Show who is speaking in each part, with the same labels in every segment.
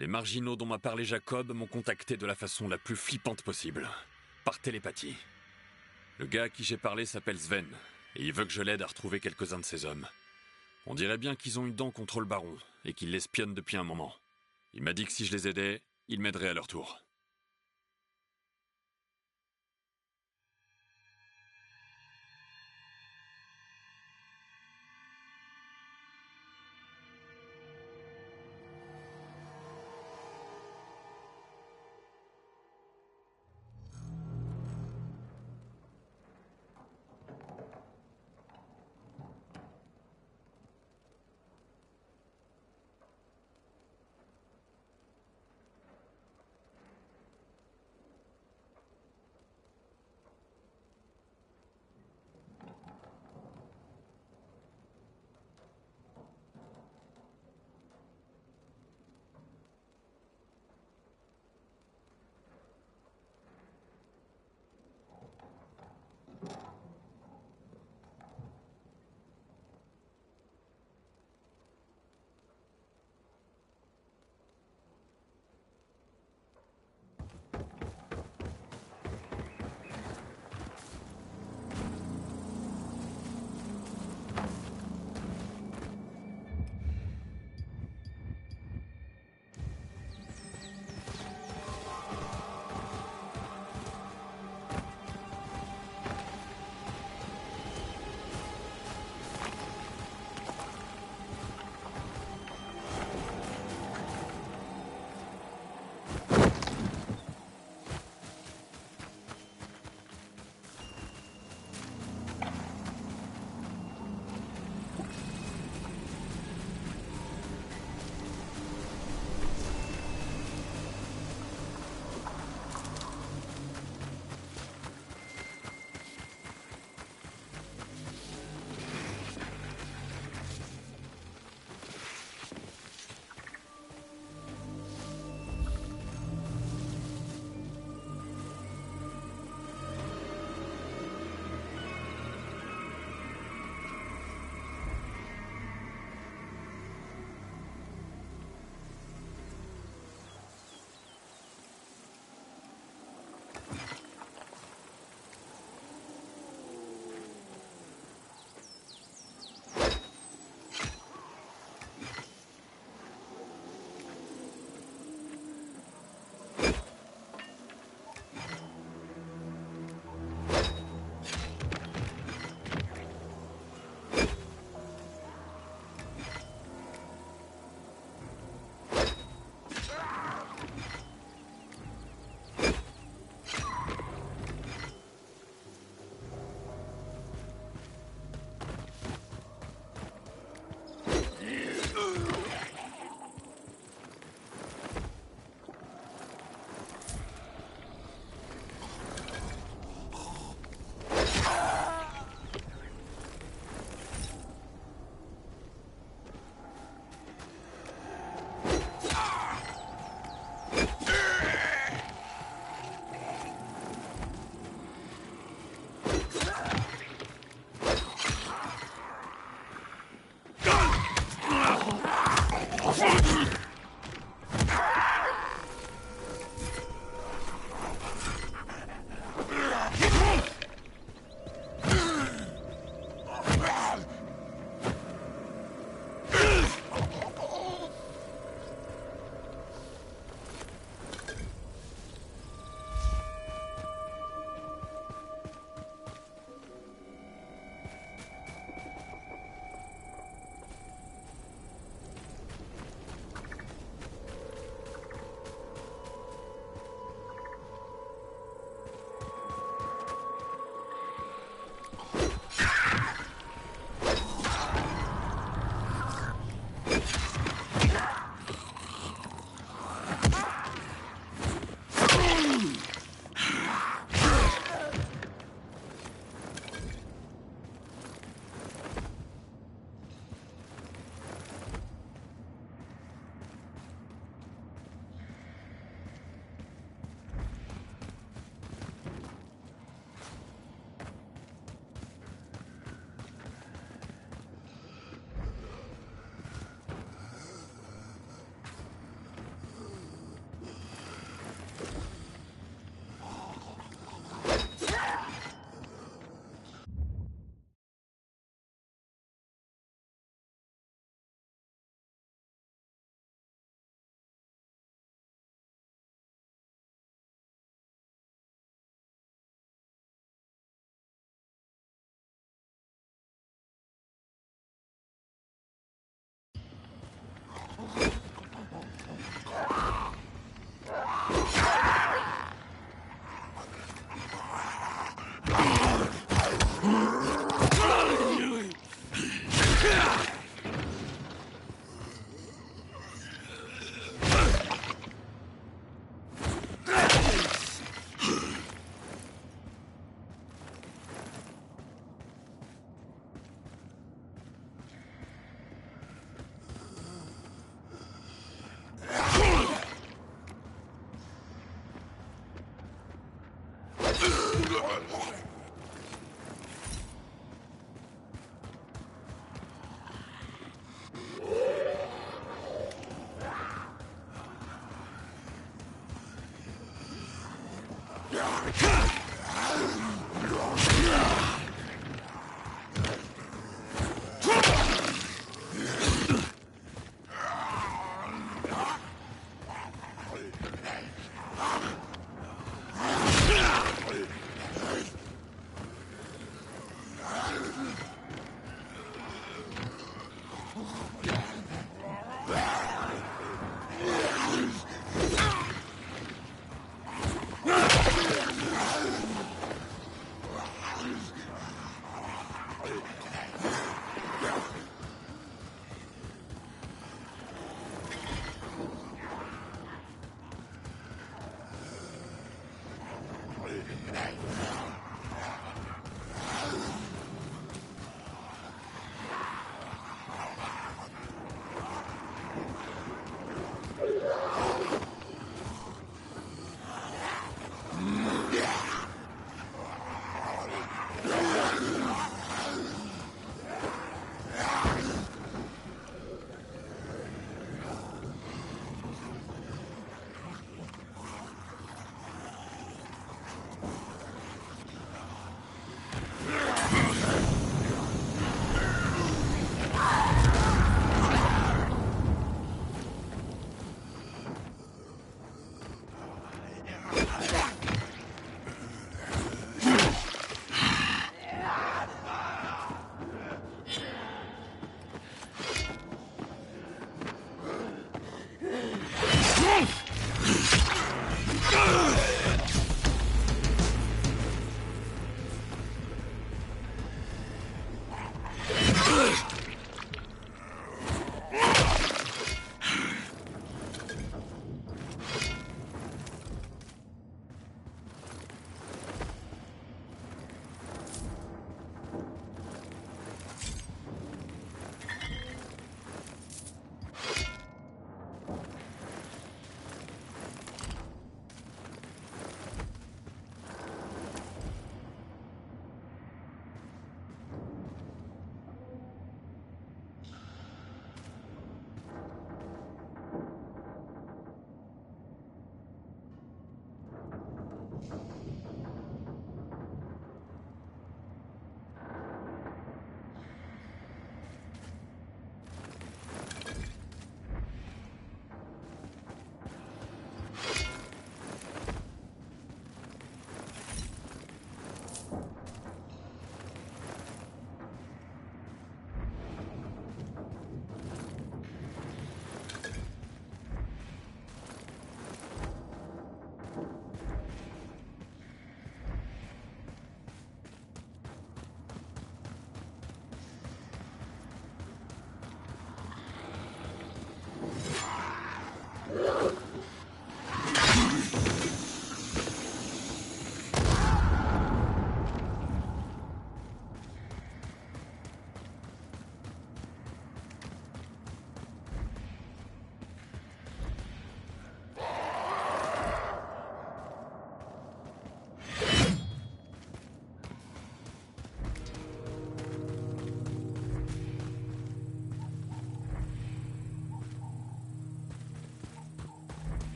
Speaker 1: Les marginaux dont m'a parlé Jacob m'ont contacté de la façon la plus flippante possible. Par télépathie. Le gars à qui j'ai parlé s'appelle Sven, et il veut que je l'aide à retrouver quelques-uns de ses hommes. On dirait bien qu'ils ont une dent contre le baron, et qu'ils l'espionnent depuis un moment. Il m'a dit que si je les aidais, ils m'aideraient à leur tour.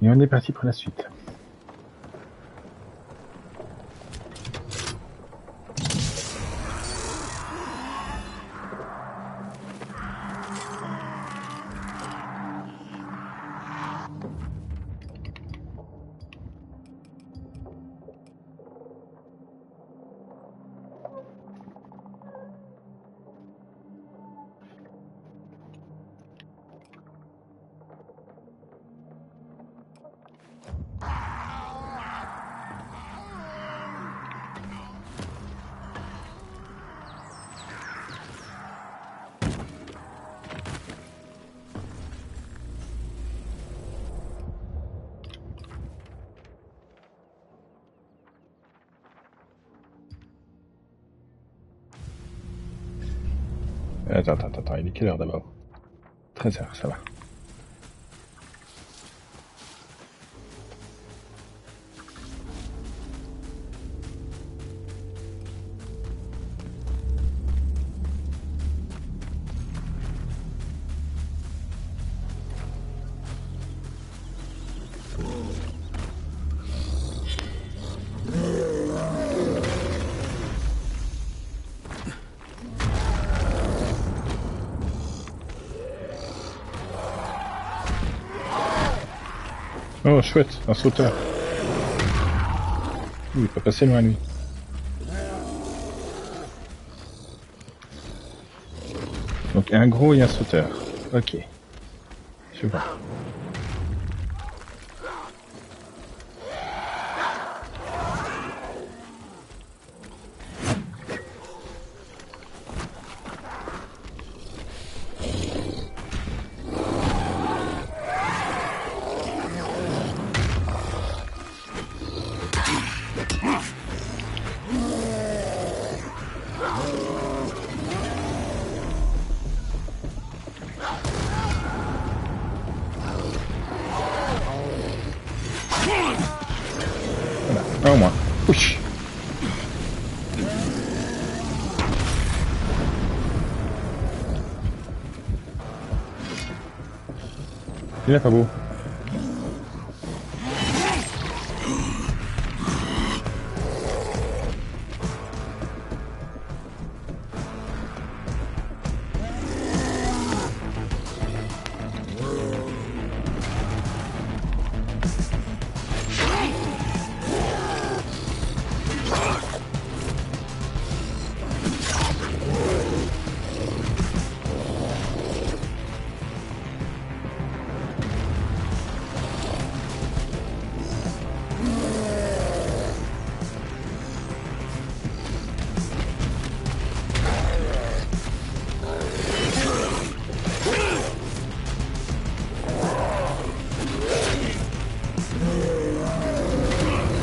Speaker 2: Et on est parti pour la suite. Attends, il est quelle heure d'abord? 13h, ça va. Oh, chouette, un sauteur. Il peut passer loin, lui. Donc, un gros et un sauteur. Ok. Je vois. Voilà, un au moins. Ouch. Il est pas beau.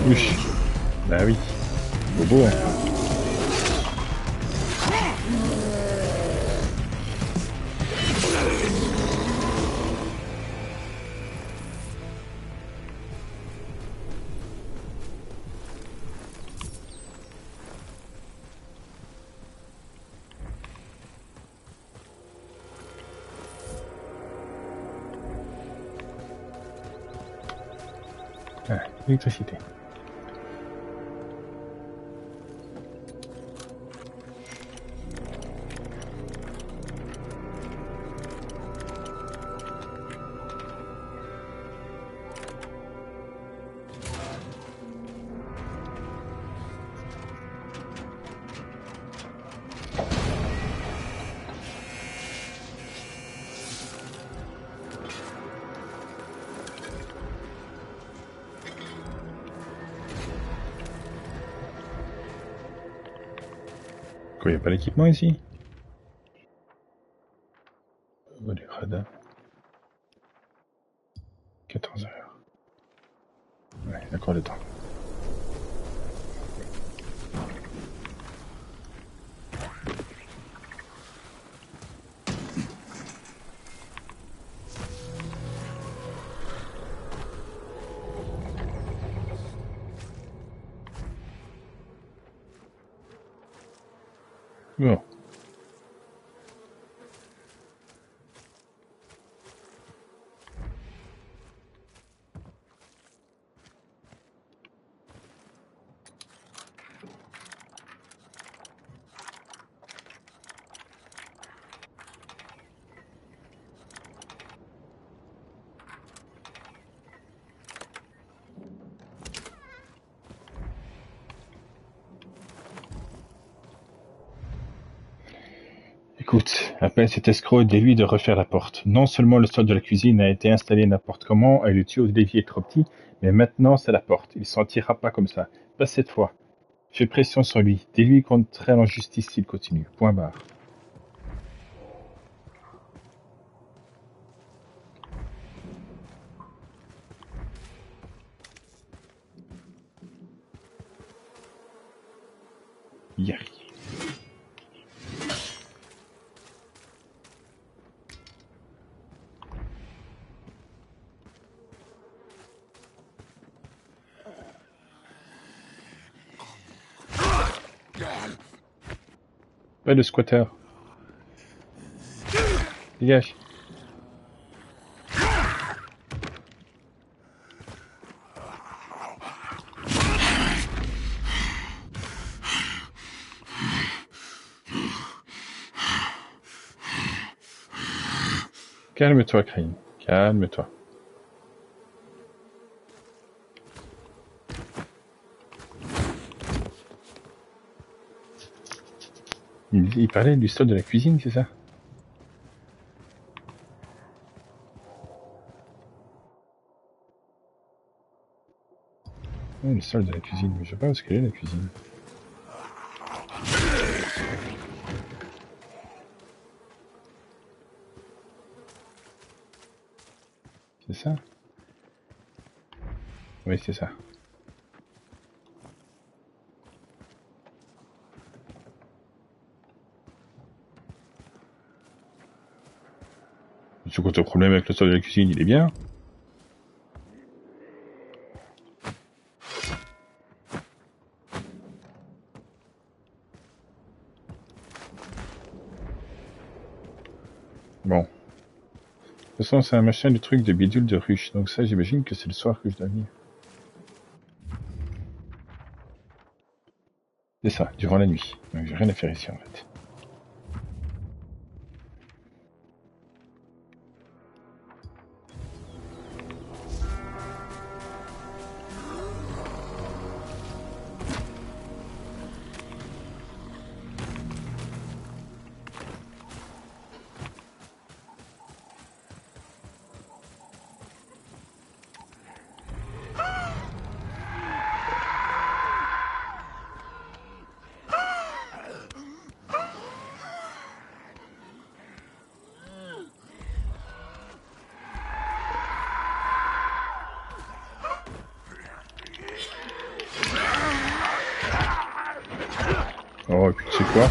Speaker 2: Ouch. Bah oui. Bobo, hein. Ah, l'électricité. Quoi, y a pas d'équipement ici? Oh, les radars. 14h. Ouais, encore le temps. Bon. Écoute, appelle cet escroc et dis-lui de refaire la porte. Non seulement le sol de la cuisine a été installé n'importe comment et le tuyau de l'évier est trop petit, mais maintenant c'est la porte. Il s'en tirera pas comme ça. Pas cette fois. Fais pression sur lui. Dis-lui qu'on traîne en justice s'il continue. Point barre. Yari. Pas de squatter. Dégage. Calme-toi, Crane. Calme-toi. Il parlait du sol de la cuisine, c'est ça? Oui, le sol de la cuisine. Mais je sais pas où est-ce qu'elle est, la cuisine. C'est ça? Oui, c'est ça. Quand le problème avec le sol de la cuisine, il est bien. Bon. De toute façon, c'est un machin de truc de bidule de ruche. Donc ça, j'imagine que c'est le soir que je dois venir. C'est ça, durant la nuit. Donc j'ai rien à faire ici, en fait. Oh, et puis tu sais quoi?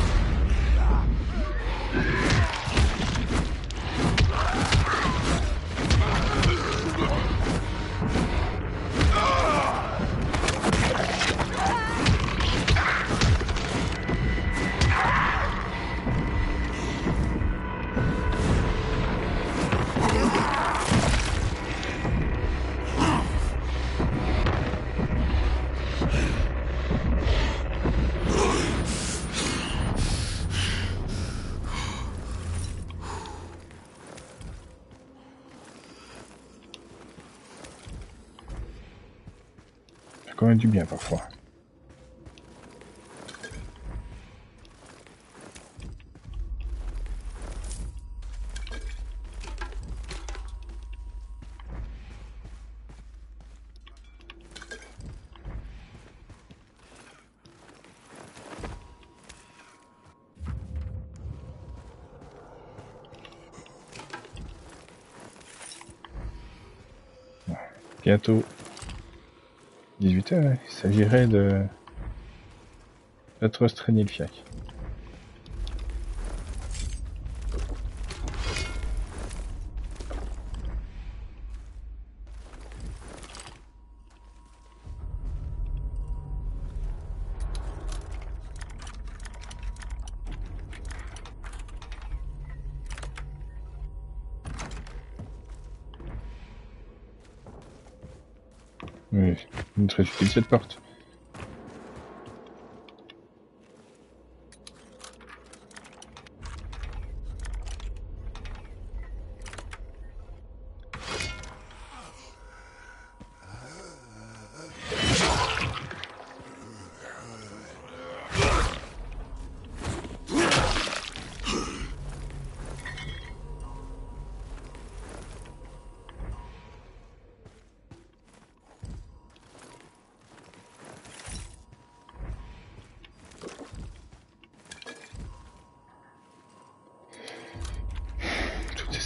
Speaker 2: Ça fait quand même du bien parfois. Bientôt 18h, il s'agirait de restreindre le fiac. Oui, une très utile cette porte.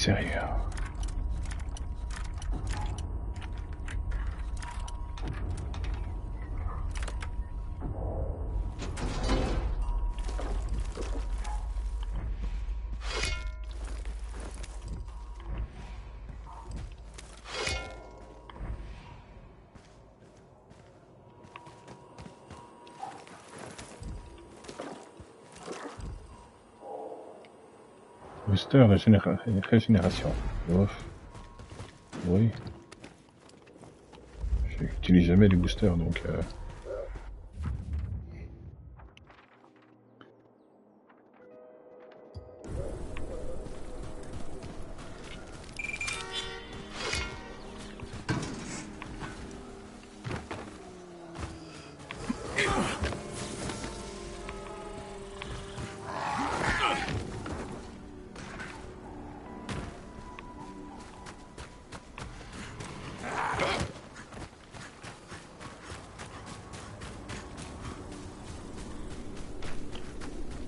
Speaker 2: sérieux. Booster de régénération. Ouf. Oui. Je n'utilise jamais les boosters donc.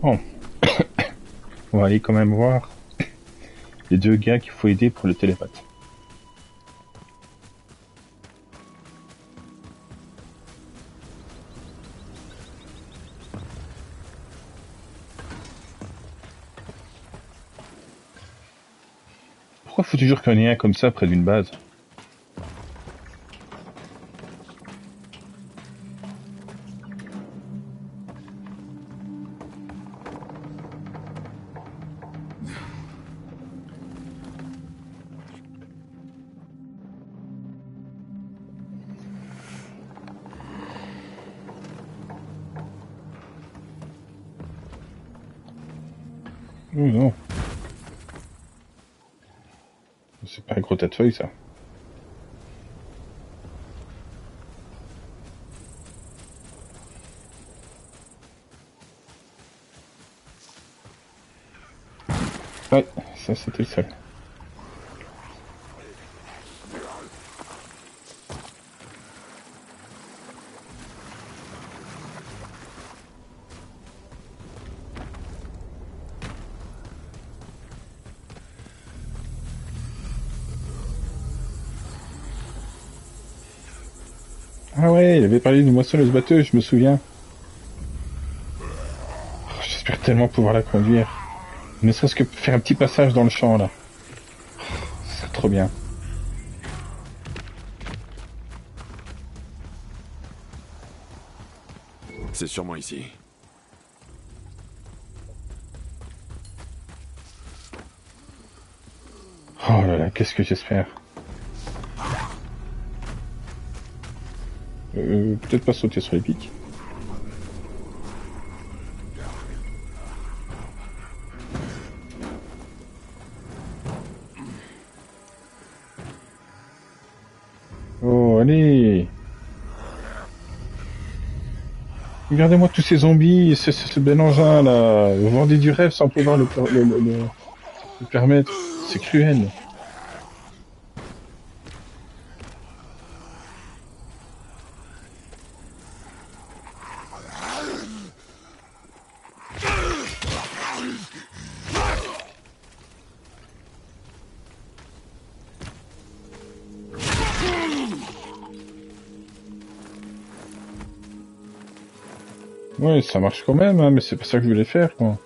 Speaker 2: Bon. On va aller quand même voir les deux gars qu'il faut aider pour le télépathe. Pourquoi faut toujours qu'il y en ait un comme ça près d'une base? Oh non. C'est pas un gros tas de feuilles ça. Ouais, ça c'était le seul. Ah ouais, il avait parlé d'une moissonneuse batteuse, je me souviens. Oh, j'espère tellement pouvoir la conduire. Ne serait-ce que faire un petit passage dans le champ là. C'est trop bien.
Speaker 1: C'est sûrement ici.
Speaker 2: Oh là là, qu'est-ce que j'espère. Peut-être pas sauter sur les pics. Oh, allez. Regardez-moi tous ces zombies, ce bel engin là. Vous vendez du rêve sans pouvoir le permettre. C'est cruel. Ouais, ça marche quand même, hein, mais c'est pas ça que je voulais faire, quoi.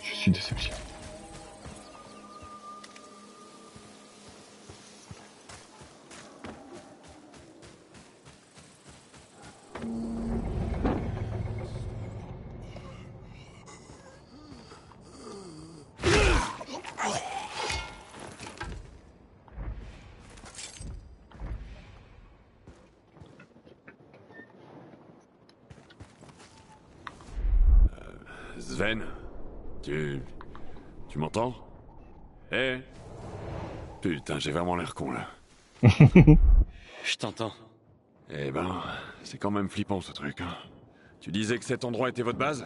Speaker 2: Je suis déception.
Speaker 1: Sven, tu m'entends? Eh? Putain, j'ai vraiment l'air con là.
Speaker 3: Je t'entends.
Speaker 1: Eh ben, c'est quand même flippant ce truc. Hein. Tu disais que cet endroit était votre base?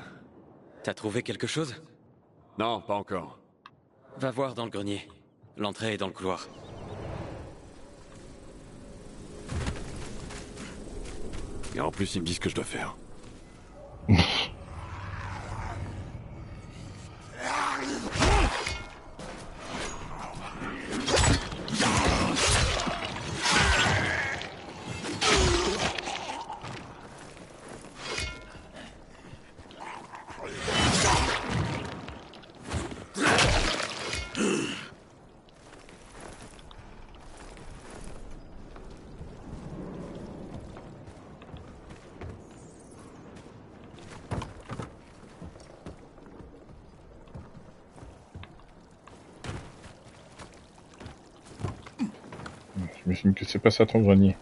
Speaker 3: T'as trouvé quelque chose?
Speaker 1: Non, pas encore.
Speaker 3: Va voir dans le grenier. L'entrée est dans le couloir.
Speaker 1: Et en plus, ils me disent ce que je dois faire.
Speaker 2: J'imagine que c'est pas ça ton grenier.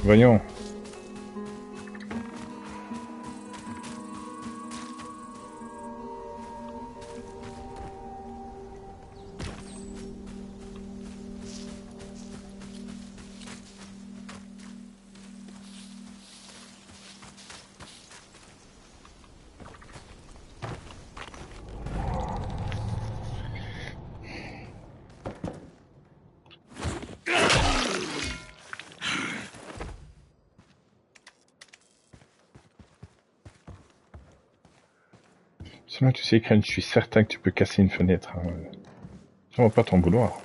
Speaker 2: Voyons. Seulement tu sais, Crane, je suis certain que tu peux casser une fenêtre. Hein. Ça va pas t'en vouloir.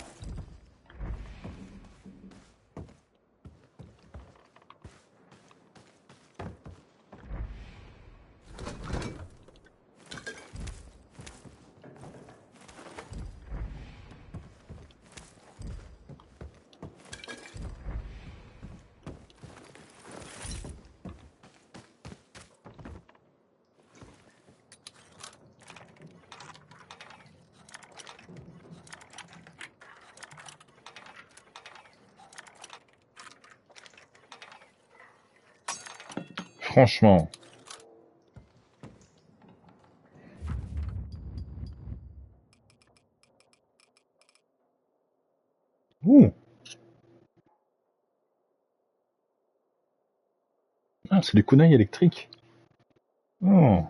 Speaker 2: Franchement. Ouh. Ah, c'est du kunai électrique. Oh.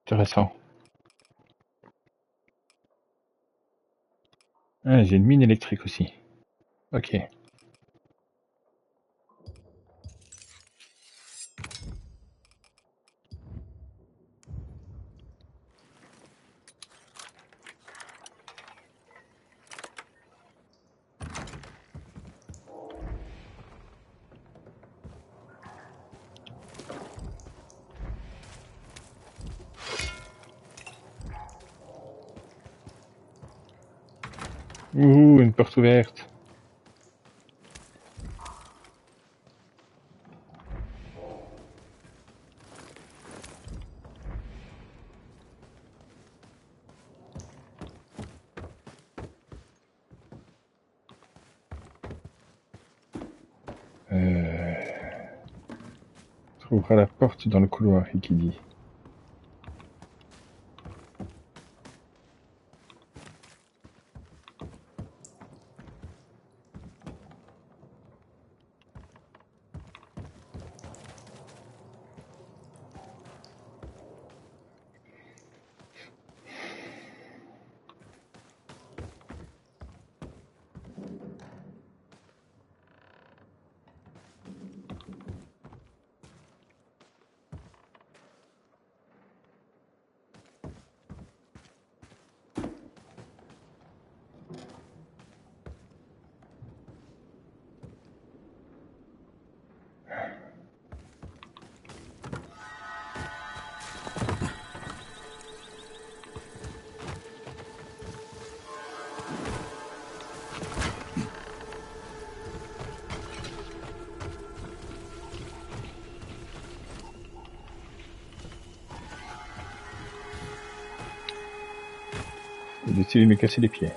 Speaker 2: Intéressant. Ah, j'ai une mine électrique aussi. Ok. Ouh, une porte ouverte. Trouvera la porte dans le couloir, Ikidi. Il décide de me casser les pieds.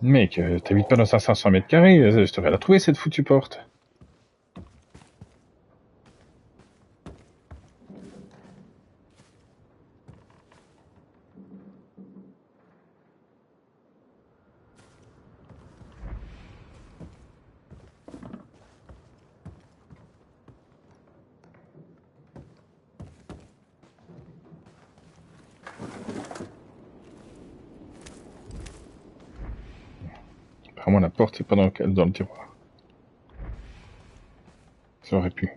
Speaker 2: Mec, t'habites pas dans un 500 mètres carrés, je devrais la trouver cette foutue porte. Apparemment la porte c'est pas dans le tiroir. Ça aurait pu.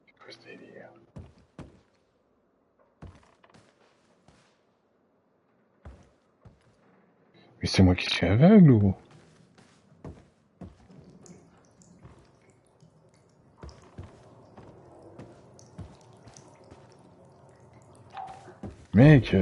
Speaker 2: C'est quoi ce délire? Mais c'est moi qui suis aveugle ou... Mec,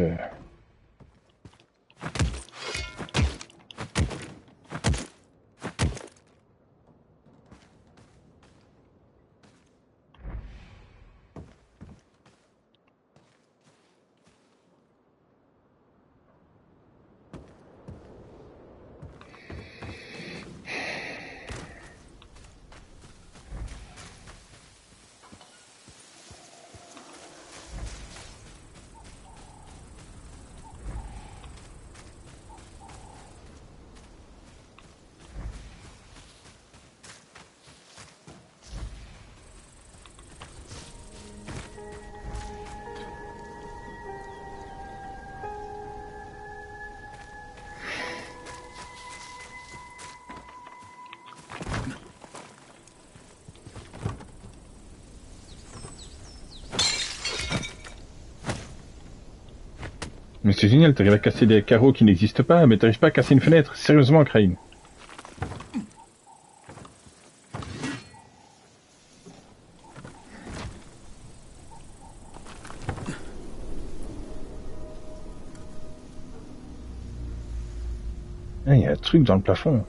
Speaker 2: mais c'est génial, t'arrives à casser des carreaux qui n'existent pas, mais t'arrives pas à casser une fenêtre. Sérieusement, Crane. Ah, il y a un truc dans le plafond.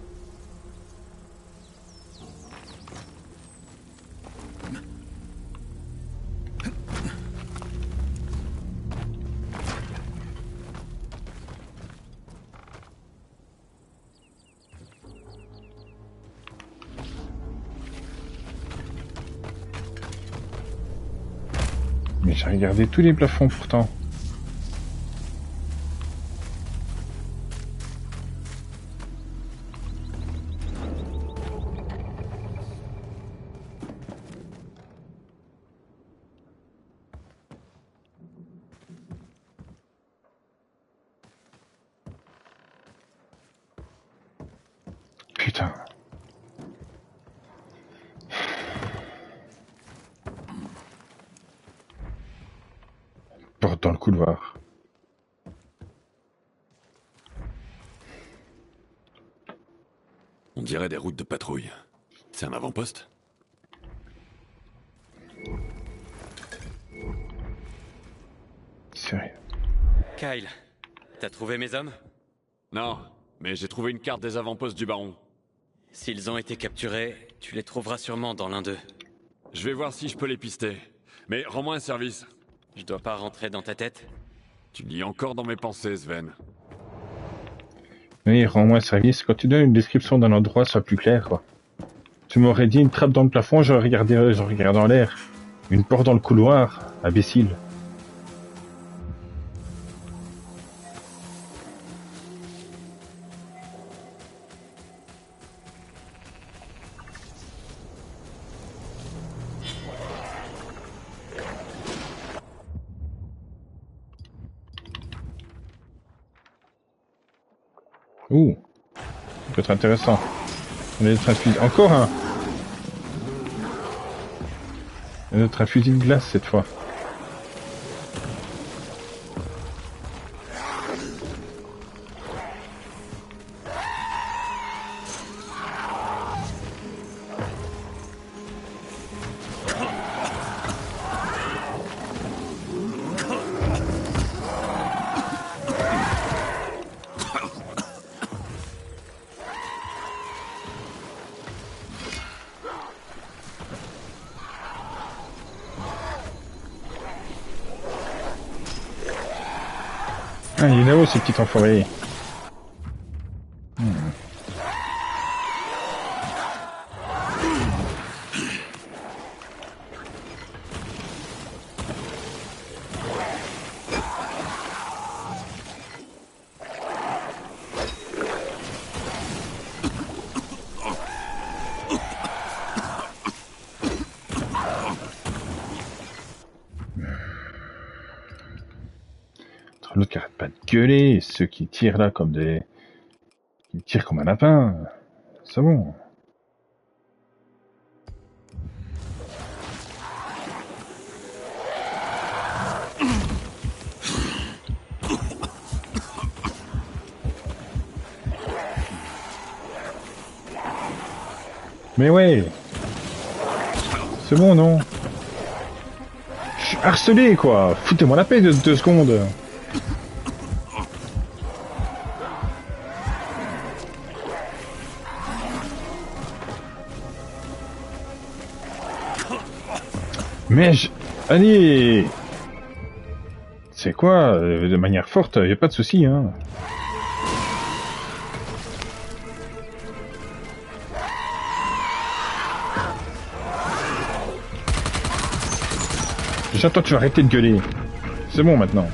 Speaker 2: Mais j'ai regardé tous les plafonds pourtant. Putain. Porte dans le couloir.
Speaker 1: On dirait des routes de patrouille. C'est un avant-poste?
Speaker 2: Sérieux.
Speaker 3: Kyle, t'as trouvé mes hommes?
Speaker 1: Non, mais j'ai trouvé une carte des avant-postes du baron.
Speaker 3: S'ils ont été capturés, tu les trouveras sûrement dans l'un d'eux.
Speaker 1: Je vais voir si je peux les pister. Mais rends-moi un service.
Speaker 3: Je dois pas rentrer dans ta tête?
Speaker 1: Tu lis encore dans mes pensées, Sven.
Speaker 2: Oui, rends-moi service. Quand tu donnes une description d'un endroit, soit plus clair, quoi. Tu m'aurais dit une trappe dans le plafond, j'aurais regardé en l'air. Une porte dans le couloir, imbécile. Ouh, ça peut être intéressant. On est un fusil. Encore un. Un fusil de glace cette fois. Ah, il est là-haut, ce petit enfoiré. L'autre qui arrête pas de gueuler, et ceux qui tirent là comme des... qui tirent comme un lapin. C'est bon. Mais ouais. C'est bon, non? Je suis harcelé, quoi. Foutez-moi la paix de 2 secondes. Mais je... Allez. C'est quoi? De manière forte, y a pas de souci, hein. J'attends que tu vas arrêter de gueuler. C'est bon maintenant.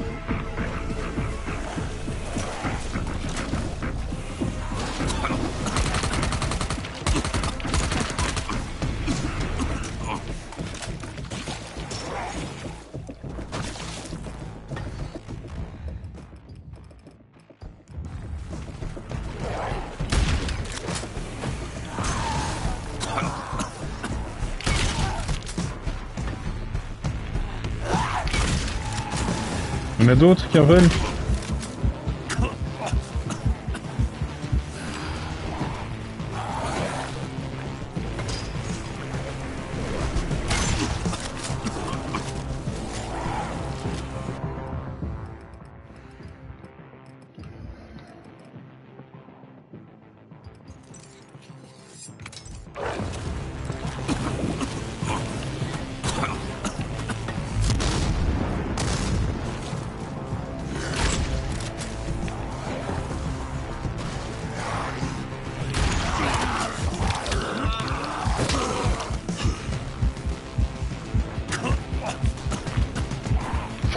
Speaker 2: Il y en a d'autres qui en veulent?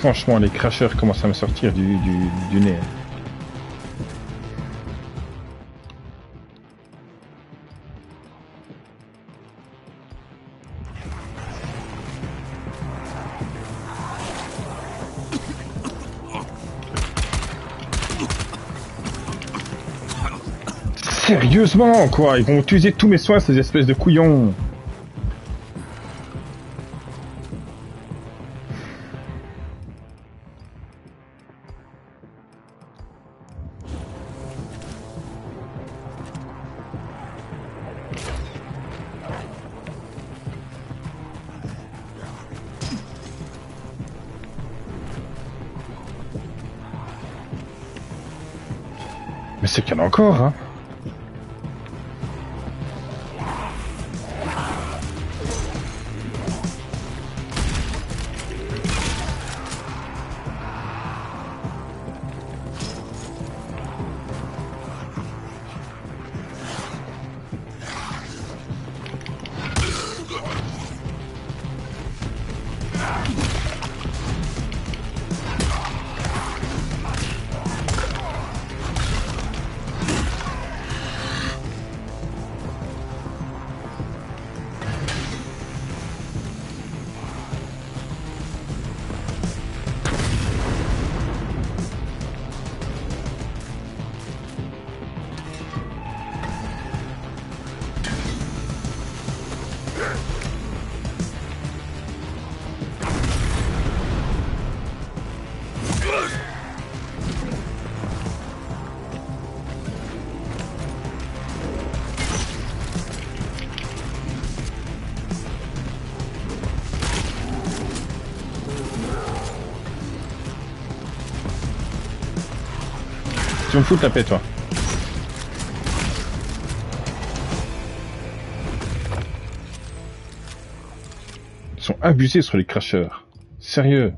Speaker 2: Franchement, les cracheurs commencent à me sortir du nez. Sérieusement, quoi, ils vont utiliser tous mes soins, ces espèces de couillons. Mais c'est qu'il y en a encore, hein. Tu me fous de la paix, toi. Ils sont abusés sur les cracheurs. Sérieux.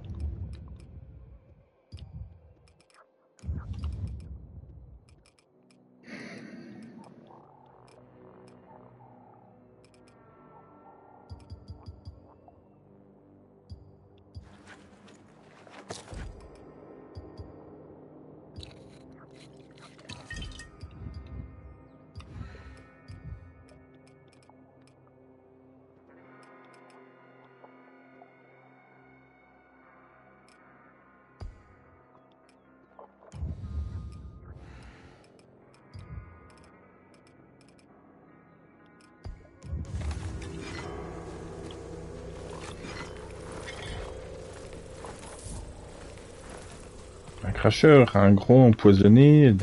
Speaker 2: cracheurs, un gros empoisonné,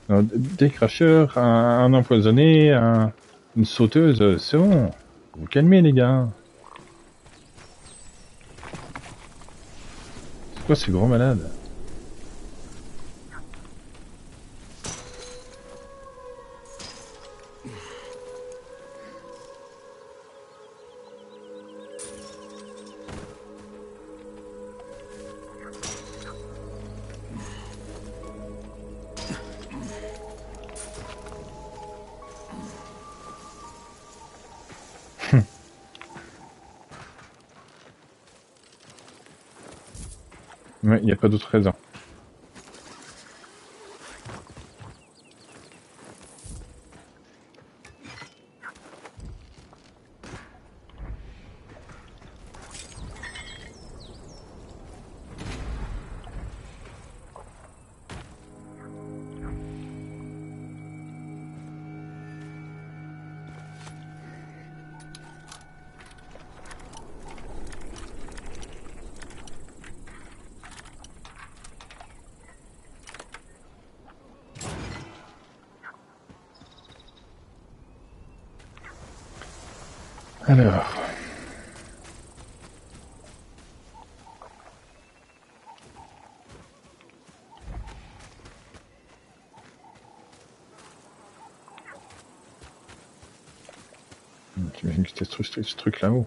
Speaker 2: non, des cracheurs, un empoisonné, une sauteuse, c'est bon. Vous calmez les gars. C'est quoi ces gros malades? Ouais, il n'y a pas d'autre raison. Alors... J'imagine que c'était ce truc là-haut.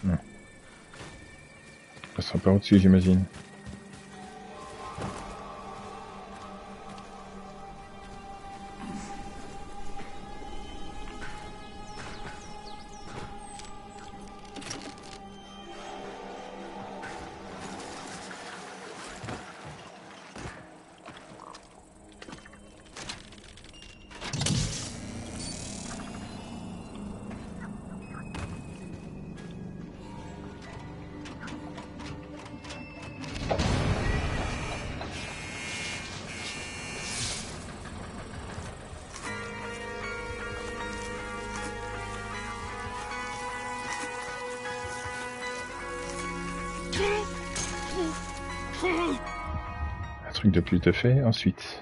Speaker 2: Non. Ça sera pas au-dessus, j'imagine. Un truc de plus de fait, ensuite.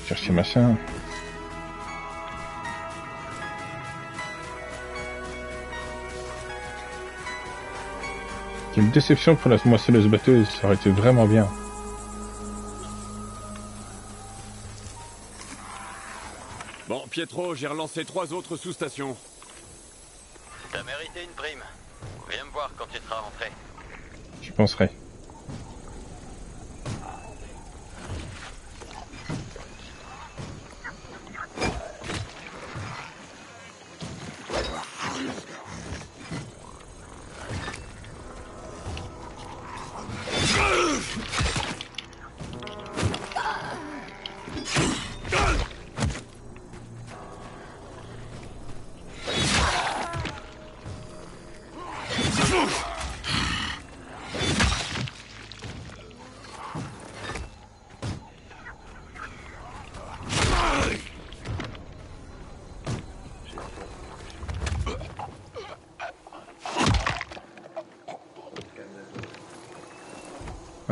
Speaker 2: Chercher machin. Quelle déception pour la moissonneuse batteuse, ça aurait été vraiment bien.
Speaker 1: Bon, Pietro, j'ai relancé 3 autres sous-stations.
Speaker 3: T'as mérité une prime. Viens me voir quand tu seras rentré.
Speaker 2: J'y penserai.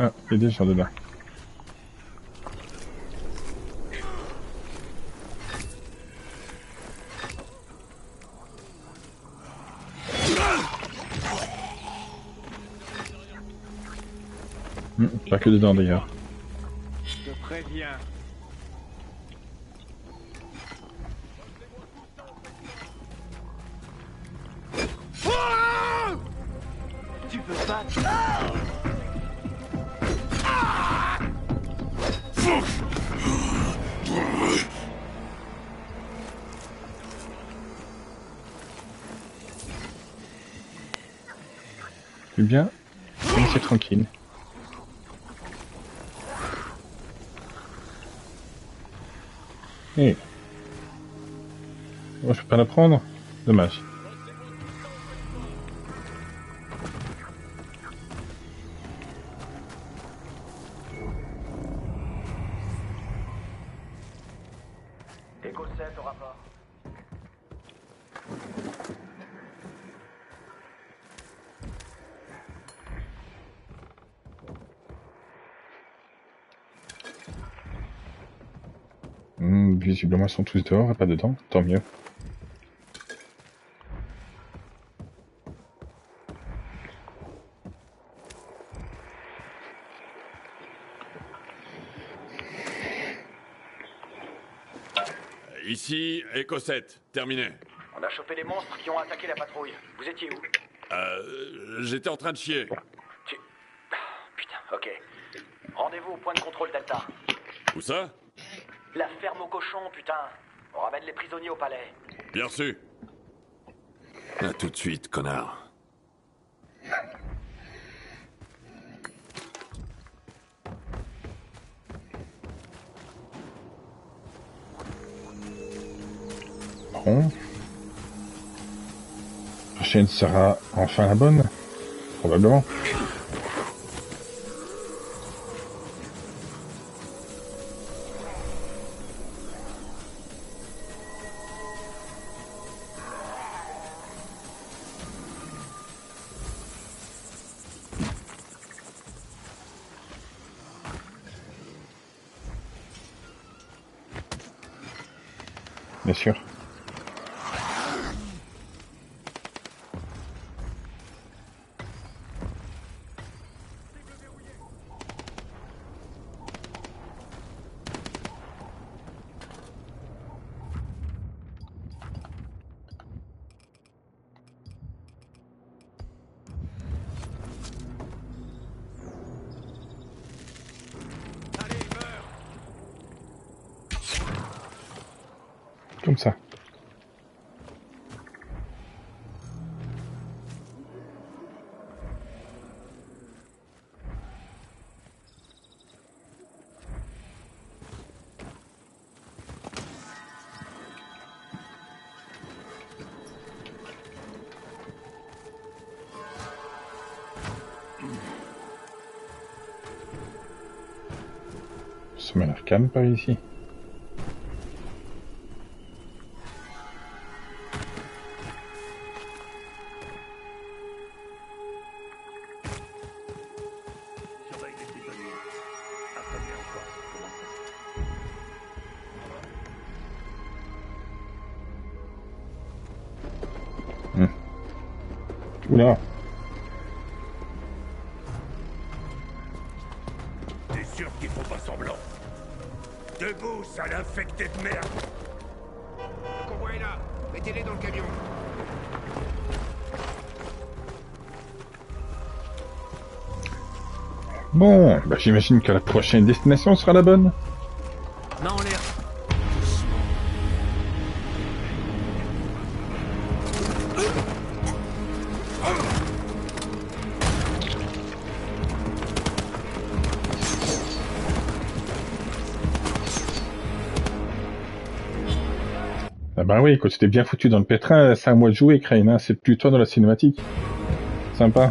Speaker 2: Ah, il y a des gens dedans. Pas que dedans d'ailleurs.
Speaker 4: Je te préviens. Tu peux pas.
Speaker 2: C'est bien, mais c'est tranquille. Eh. Moi, je peux pas la prendre. Dommage.
Speaker 5: Écho 7 au rapport.
Speaker 2: Visiblement, ils sont tous dehors et pas dedans. Tant mieux.
Speaker 1: Ici, Echo 7, terminé.
Speaker 5: On a chopé les monstres qui ont attaqué la patrouille. Vous étiez où?
Speaker 1: J'étais en train de chier.
Speaker 5: Putain, ok. Rendez-vous au point de contrôle Delta.
Speaker 1: Où ça?
Speaker 5: La ferme aux cochons, putain. On ramène les prisonniers au palais.
Speaker 1: Bien reçu. À tout de suite, connard.
Speaker 2: Bon. La prochaine sera enfin la bonne. Probablement. Bien sûr. Comme ça. Ça m'a l'air calme par ici. Oula.
Speaker 6: T'es sûr qu'ils font pas semblant? Debout, sale infecté de merde!
Speaker 7: Le convoi est là. Mettez-les dans le camion.
Speaker 2: Bon, bah j'imagine que la prochaine destination sera la bonne.
Speaker 7: Non, en l'air.
Speaker 2: Ah bah oui, quand tu t'es bien foutu dans le pétrin, c'est à moi de jouer, Crane, hein. C'est plus toi dans la cinématique. Sympa.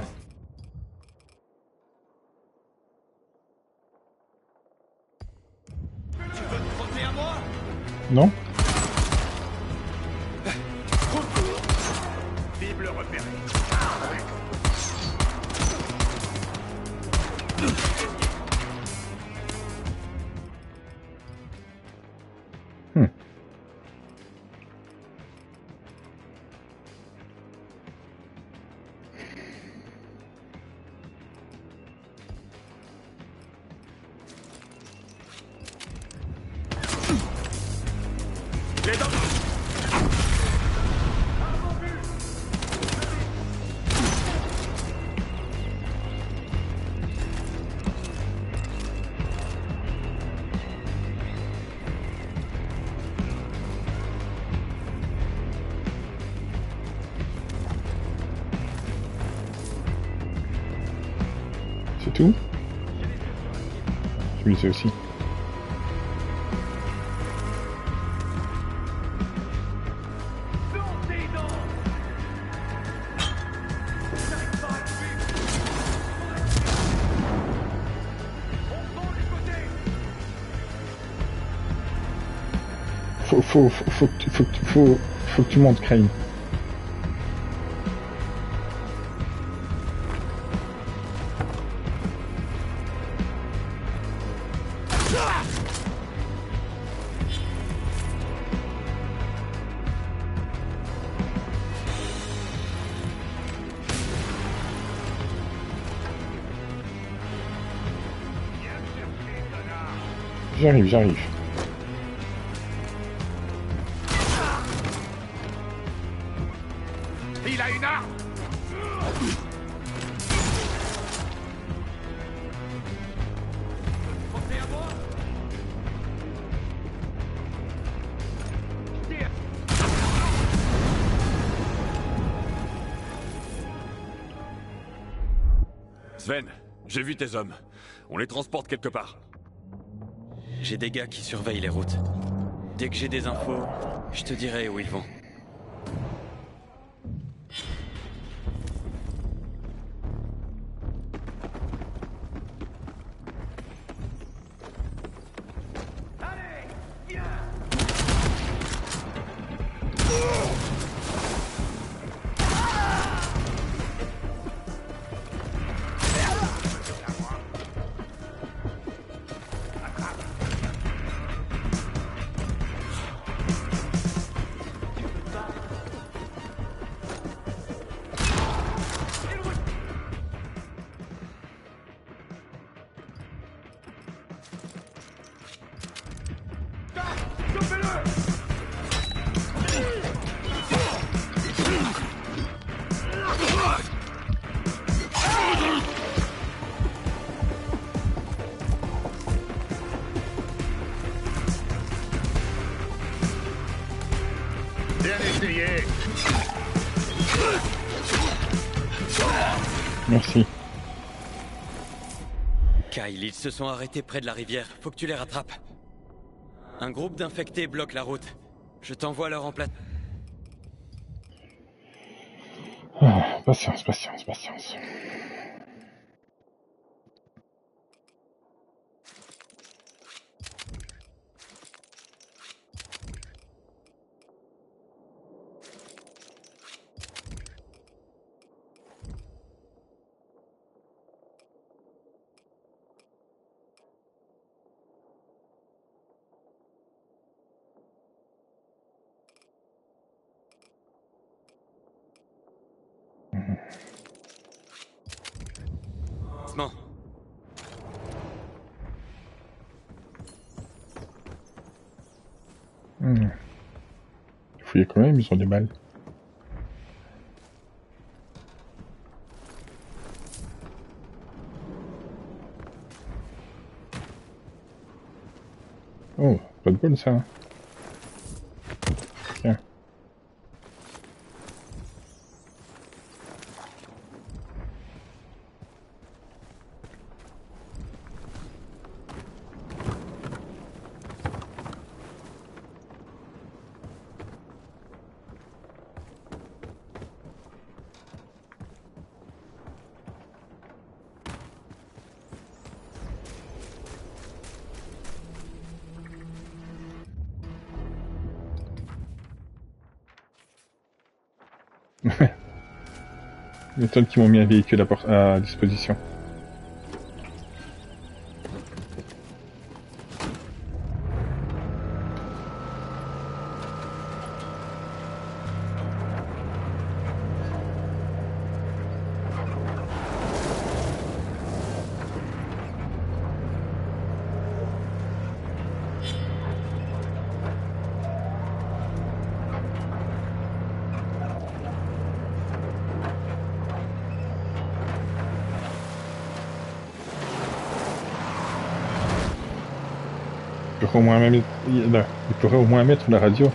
Speaker 7: Tu veux te frotter à moi?
Speaker 2: Non?
Speaker 6: Bible repérée.
Speaker 1: Les dents.
Speaker 2: C'est tout? Je le sais aussi.
Speaker 5: Foncez donc!
Speaker 2: Faut que tu montes, Crane. J'arrive.
Speaker 6: Il a une arme.
Speaker 1: Sven, j'ai vu tes hommes. On les transporte quelque part.
Speaker 3: J'ai des gars qui surveillent les routes. Dès que j'ai des infos, je te dirai où ils vont.
Speaker 6: Bien essayé.
Speaker 2: Merci.
Speaker 3: Kyle, ils se sont arrêtés près de la rivière. Faut que tu les rattrapes. Un groupe d'infectés bloque la route. Je t'envoie leur emplacement.
Speaker 2: Ah, patience.
Speaker 3: Bon.
Speaker 2: Fouiller quand même, ils ont des balles. Oh, pas de bol ça. Hein. Tiens. M'étonne qu'ils m'ont mis un véhicule à disposition. Il pourrait au moins mettre la radio.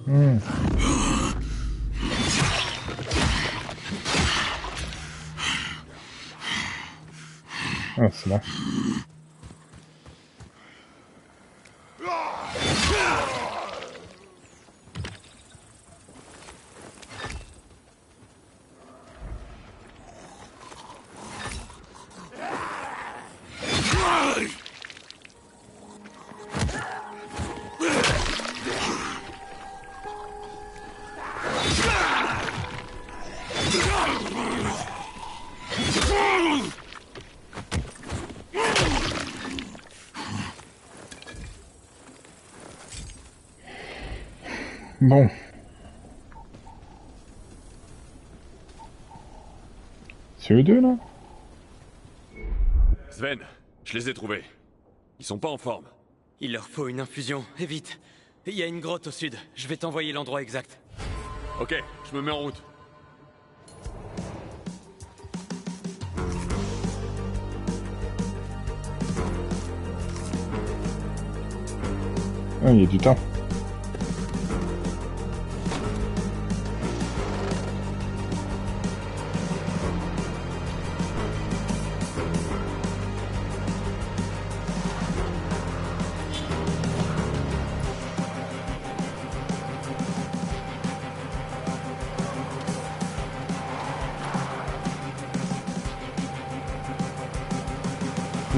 Speaker 2: Hmm. Ah, c'est là. Bon. C'est eux deux, là?
Speaker 1: Sven, je les ai trouvés. Ils sont pas en forme.
Speaker 3: Il leur faut une infusion, et vite. Il y a une grotte au sud, je vais t'envoyer l'endroit exact.
Speaker 1: Ok, je me mets en route.
Speaker 2: Ah, il y a du temps.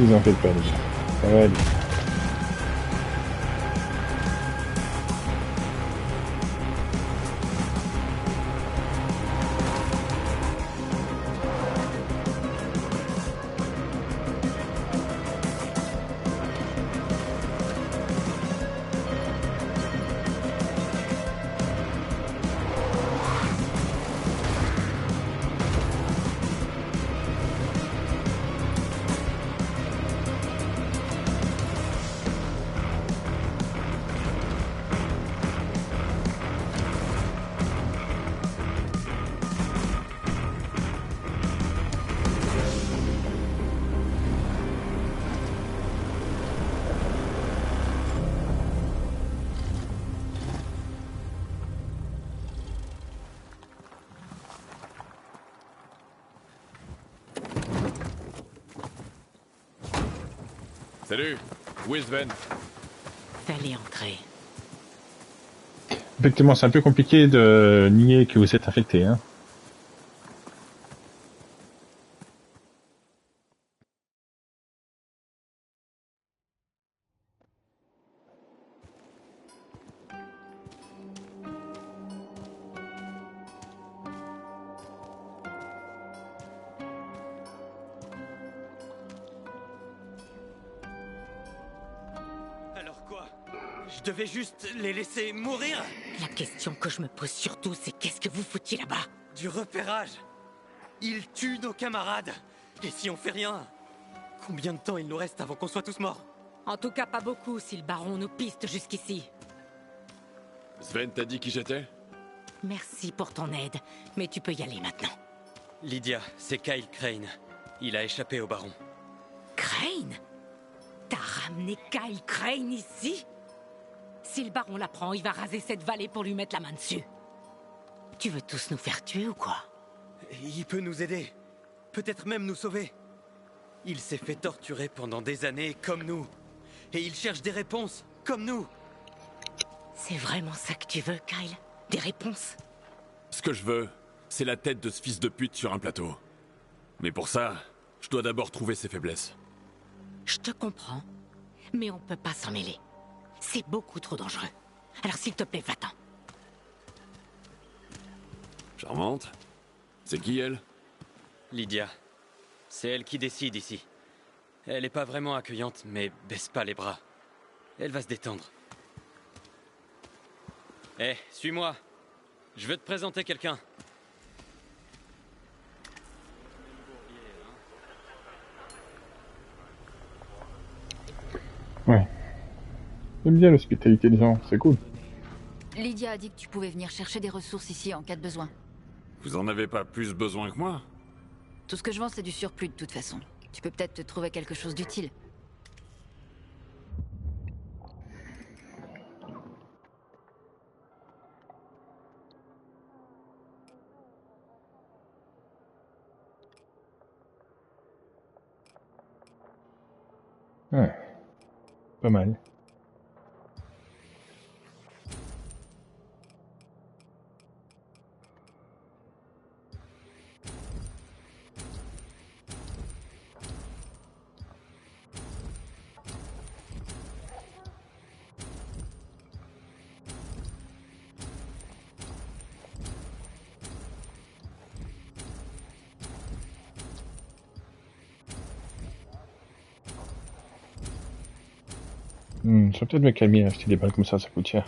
Speaker 2: Vous en faites pas, les gars. Ça va aller.
Speaker 1: Salut, où est Sven?
Speaker 8: Fallait entrer.
Speaker 2: Effectivement, c'est un peu compliqué de nier que vous êtes infecté, hein.
Speaker 3: Alors quoi? Je devais juste les laisser mourir?
Speaker 8: La question que je me pose surtout, c'est qu'est-ce que vous foutiez là-bas?
Speaker 3: Du repérage. Ils tuent nos camarades. Et si on fait rien? Combien de temps il nous reste avant qu'on soit tous morts?
Speaker 8: En tout cas, pas beaucoup si le baron nous piste jusqu'ici.
Speaker 1: Sven t'a dit qui j'étais?
Speaker 8: Merci pour ton aide, mais tu peux y aller maintenant.
Speaker 3: Lydia, c'est Kyle Crane. Il a échappé au baron.
Speaker 8: Crane? T'as ramené Kyle Crane ici? Si le baron l'apprend, il va raser cette vallée pour lui mettre la main dessus. Tu veux tous nous faire tuer ou quoi?
Speaker 3: Il peut nous aider. Peut-être même nous sauver. Il s'est fait torturer pendant des années comme nous. Et il cherche des réponses comme nous.
Speaker 8: C'est vraiment ça que tu veux, Kyle? Des réponses?
Speaker 1: Ce que je veux, c'est la tête de ce fils de pute sur un plateau. Mais pour ça, je dois d'abord trouver ses faiblesses.
Speaker 8: Je te comprends, mais on peut pas s'en mêler. C'est beaucoup trop dangereux. Alors s'il te plaît, va-t'en.
Speaker 1: Charmante. C'est qui elle?
Speaker 3: Lydia. C'est elle qui décide ici. Elle est pas vraiment accueillante, mais baisse pas les bras. Elle va se détendre. Eh, suis-moi. Je veux te présenter quelqu'un.
Speaker 2: Ouais. J'aime bien l'hospitalité des gens, c'est cool.
Speaker 9: Lydia a dit que tu pouvais venir chercher des ressources ici en cas de besoin.
Speaker 1: Vous en avez pas plus besoin que moi?
Speaker 9: Tout ce que je vends, c'est du surplus de toute façon. Tu peux peut-être te trouver quelque chose d'utile.
Speaker 2: Pas mal. Je vais peut-être me calmer, acheter des balles comme ça coûte cher.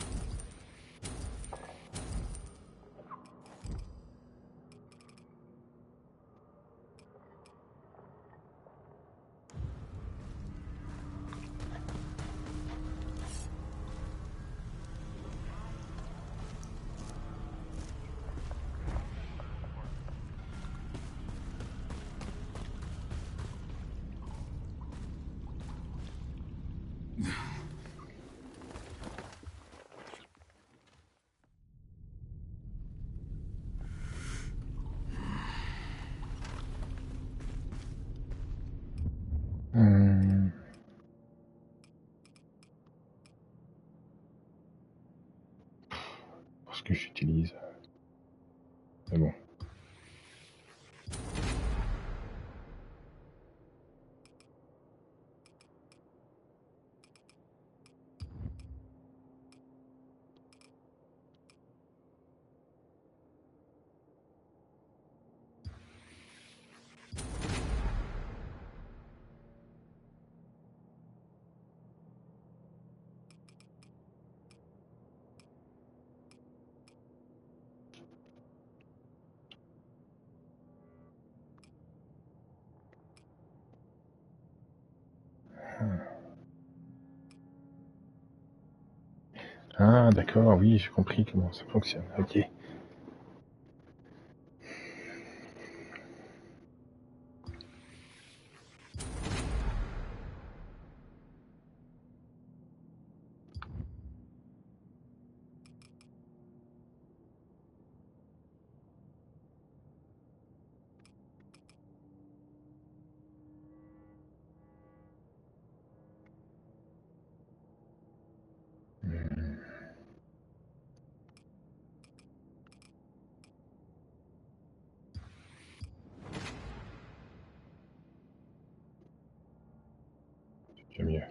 Speaker 2: Pour ce que j'utilise. Mais bon. Ah, d'accord, oui, j'ai compris comment ça fonctionne. Ok. C'est mieux.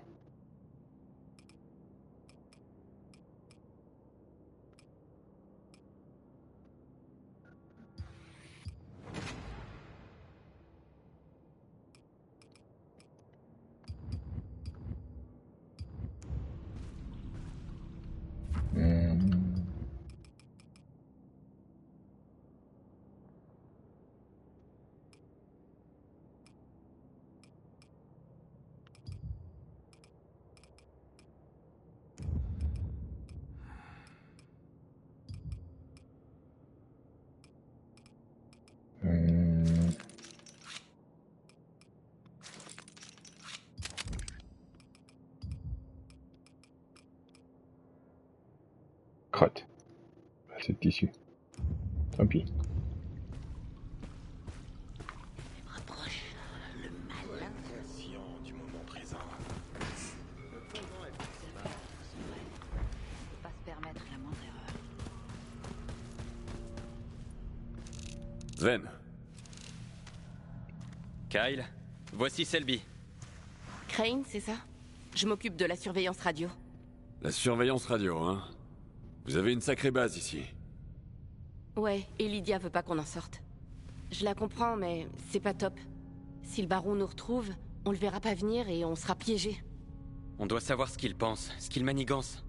Speaker 2: Crotte. C'est de tissu. Tant pis.
Speaker 8: Rapproche le malin.
Speaker 1: Du moment présent.
Speaker 9: Faut pas se permettre la moindre erreur.
Speaker 1: Sven,
Speaker 3: Kyle, voici Selby.
Speaker 10: Crane, c'est ça? Je m'occupe de la surveillance radio.
Speaker 1: la surveillance radio, hein? Vous avez une sacrée base ici.
Speaker 10: Ouais, et Lydia veut pas qu'on en sorte. Je la comprends, mais c'est pas top. Si le baron nous retrouve, on le verra pas venir et on sera piégés.
Speaker 3: On doit savoir ce qu'il pense, ce qu'il manigance.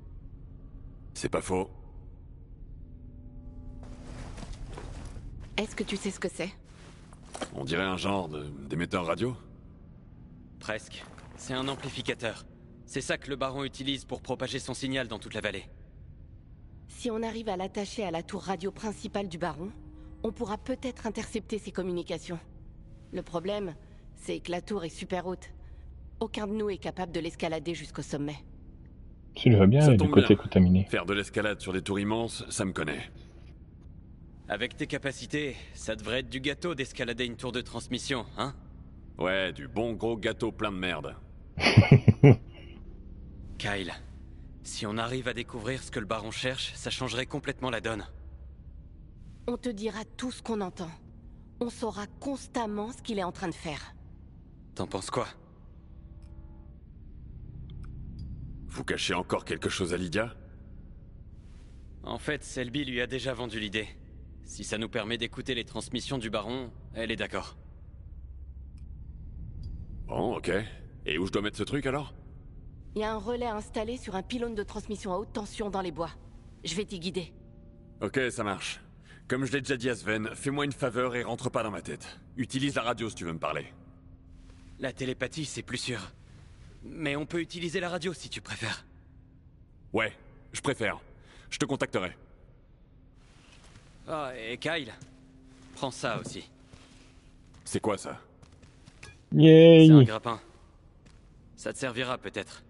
Speaker 1: C'est pas faux.
Speaker 10: Est-ce que tu sais ce que c'est?
Speaker 1: On dirait un genre d'émetteur radio?
Speaker 3: Presque. C'est un amplificateur. C'est ça que le baron utilise pour propager son signal dans toute la vallée.
Speaker 10: Si on arrive à l'attacher à la tour radio principale du baron, on pourra peut-être intercepter ses communications. Le problème, c'est que la tour est super haute. Aucun de nous est capable de l'escalader jusqu'au sommet.
Speaker 2: Tu le vois bien,
Speaker 1: Ça
Speaker 2: du
Speaker 1: tombe
Speaker 2: côté
Speaker 1: bien.
Speaker 2: contaminé.
Speaker 1: Faire de l'escalade sur des tours immenses, ça me connaît.
Speaker 3: Avec tes capacités, ça devrait être du gâteau d'escalader une tour de transmission, hein?
Speaker 1: Ouais, du bon gros gâteau plein de merde.
Speaker 3: Kyle, si on arrive à découvrir ce que le baron cherche, ça changerait complètement la donne.
Speaker 10: On te dira tout ce qu'on entend. On saura constamment ce qu'il est en train de faire.
Speaker 3: T'en penses quoi?
Speaker 1: Vous cachez encore quelque chose à Lydia?
Speaker 3: En fait, Selby lui a déjà vendu l'idée. Si ça nous permet d'écouter les transmissions du baron, elle est d'accord.
Speaker 1: Bon, ok. Et où je dois mettre ce truc alors?
Speaker 10: Il y a un relais installé sur un pylône de transmission à haute tension dans les bois. Je vais t'y guider.
Speaker 1: Ok, ça marche. Comme je l'ai déjà dit à Sven, fais-moi une faveur et rentre pas dans ma tête. Utilise la radio si tu veux me parler.
Speaker 3: La télépathie, c'est plus sûr. Mais on peut utiliser la radio si tu préfères.
Speaker 1: Ouais, je préfère. Je te contacterai.
Speaker 3: Ah, et Kyle, prends ça aussi.
Speaker 1: C'est quoi ça?
Speaker 2: Yay!
Speaker 3: C'est un grappin. Ça te servira peut-être.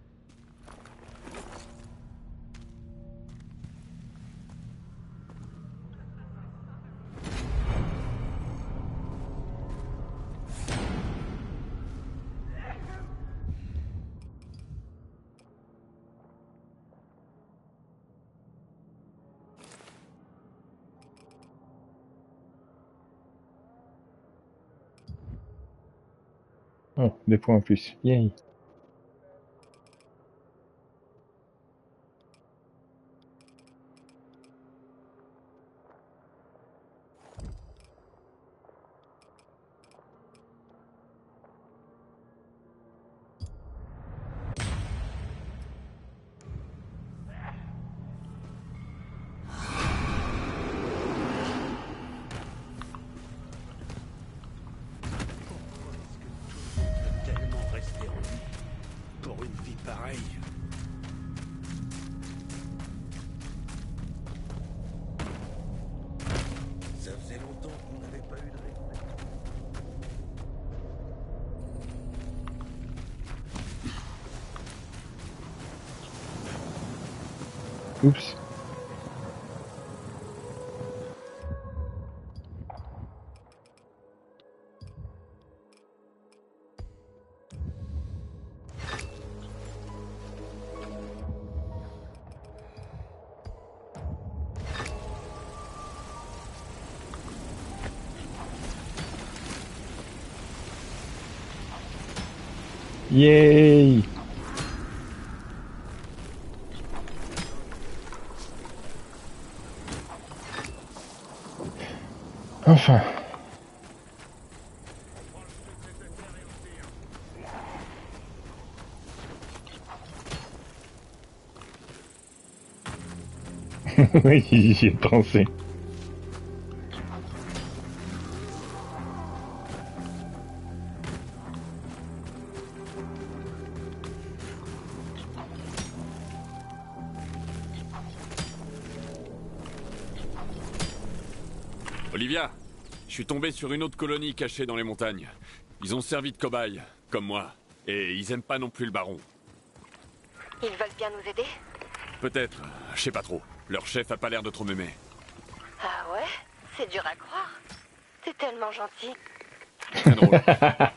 Speaker 2: Oh, des points en plus. Yay!
Speaker 6: Tellement rester en vie pour une vie pareille. Ça faisait longtemps qu'on n'avait pas eu de récolte.
Speaker 2: Oups. Yay! Enfin. Oui, j'y ai pensé.
Speaker 1: Olivia, je suis tombé sur une autre colonie cachée dans les montagnes. Ils ont servi de cobayes, comme moi. Et ils aiment pas non plus le baron.
Speaker 10: Ils veulent bien nous aider?
Speaker 1: Peut-être, je sais pas trop. Leur chef a pas l'air de trop m'aimer.
Speaker 10: Ah ouais? C'est dur à croire. T'es tellement gentil.
Speaker 1: Très drôle.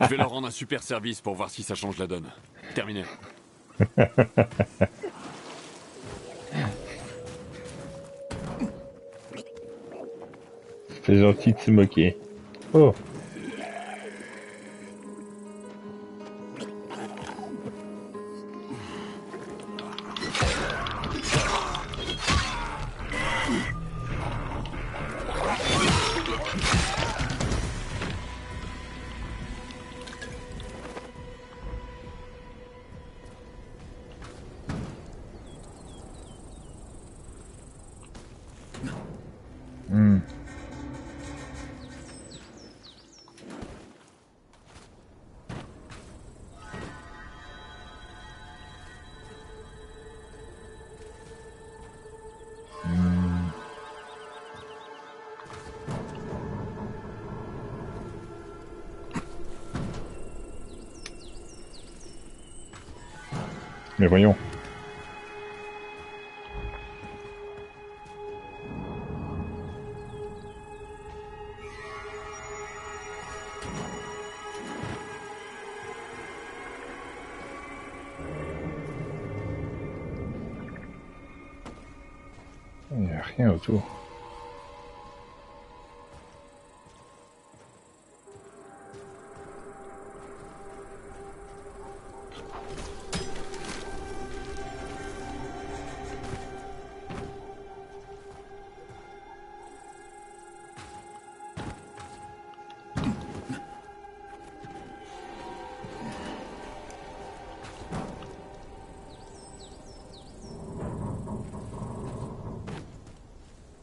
Speaker 1: Je vais leur rendre un super service pour voir si ça change la donne. Terminé.
Speaker 2: C'est gentil de se moquer. Oh! Hmm. Mais voyons. Il n'y a rien autour.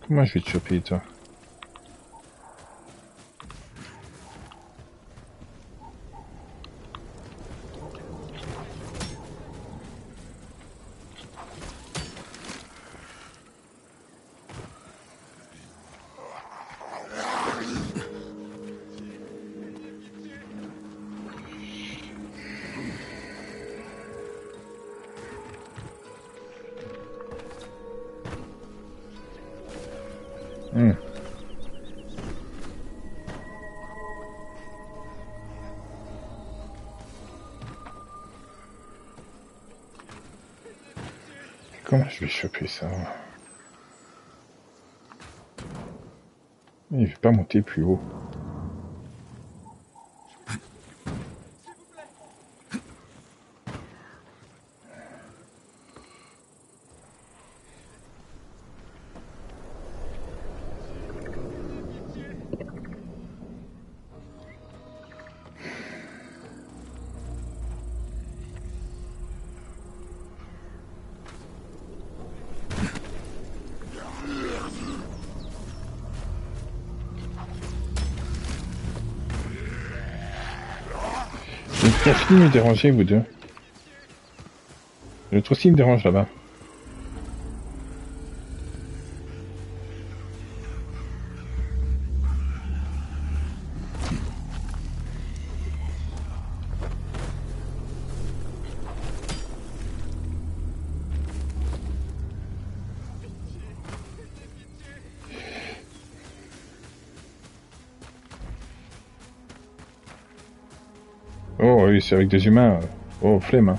Speaker 2: Comment je vais te choper, toi? Comment je vais choper ça? Il ne veut pas monter plus haut. Il a fini de me déranger, vous deux. L'autre aussi me dérange là-bas. Oh oui, c'est avec des humains. Oh, flemme. Hein.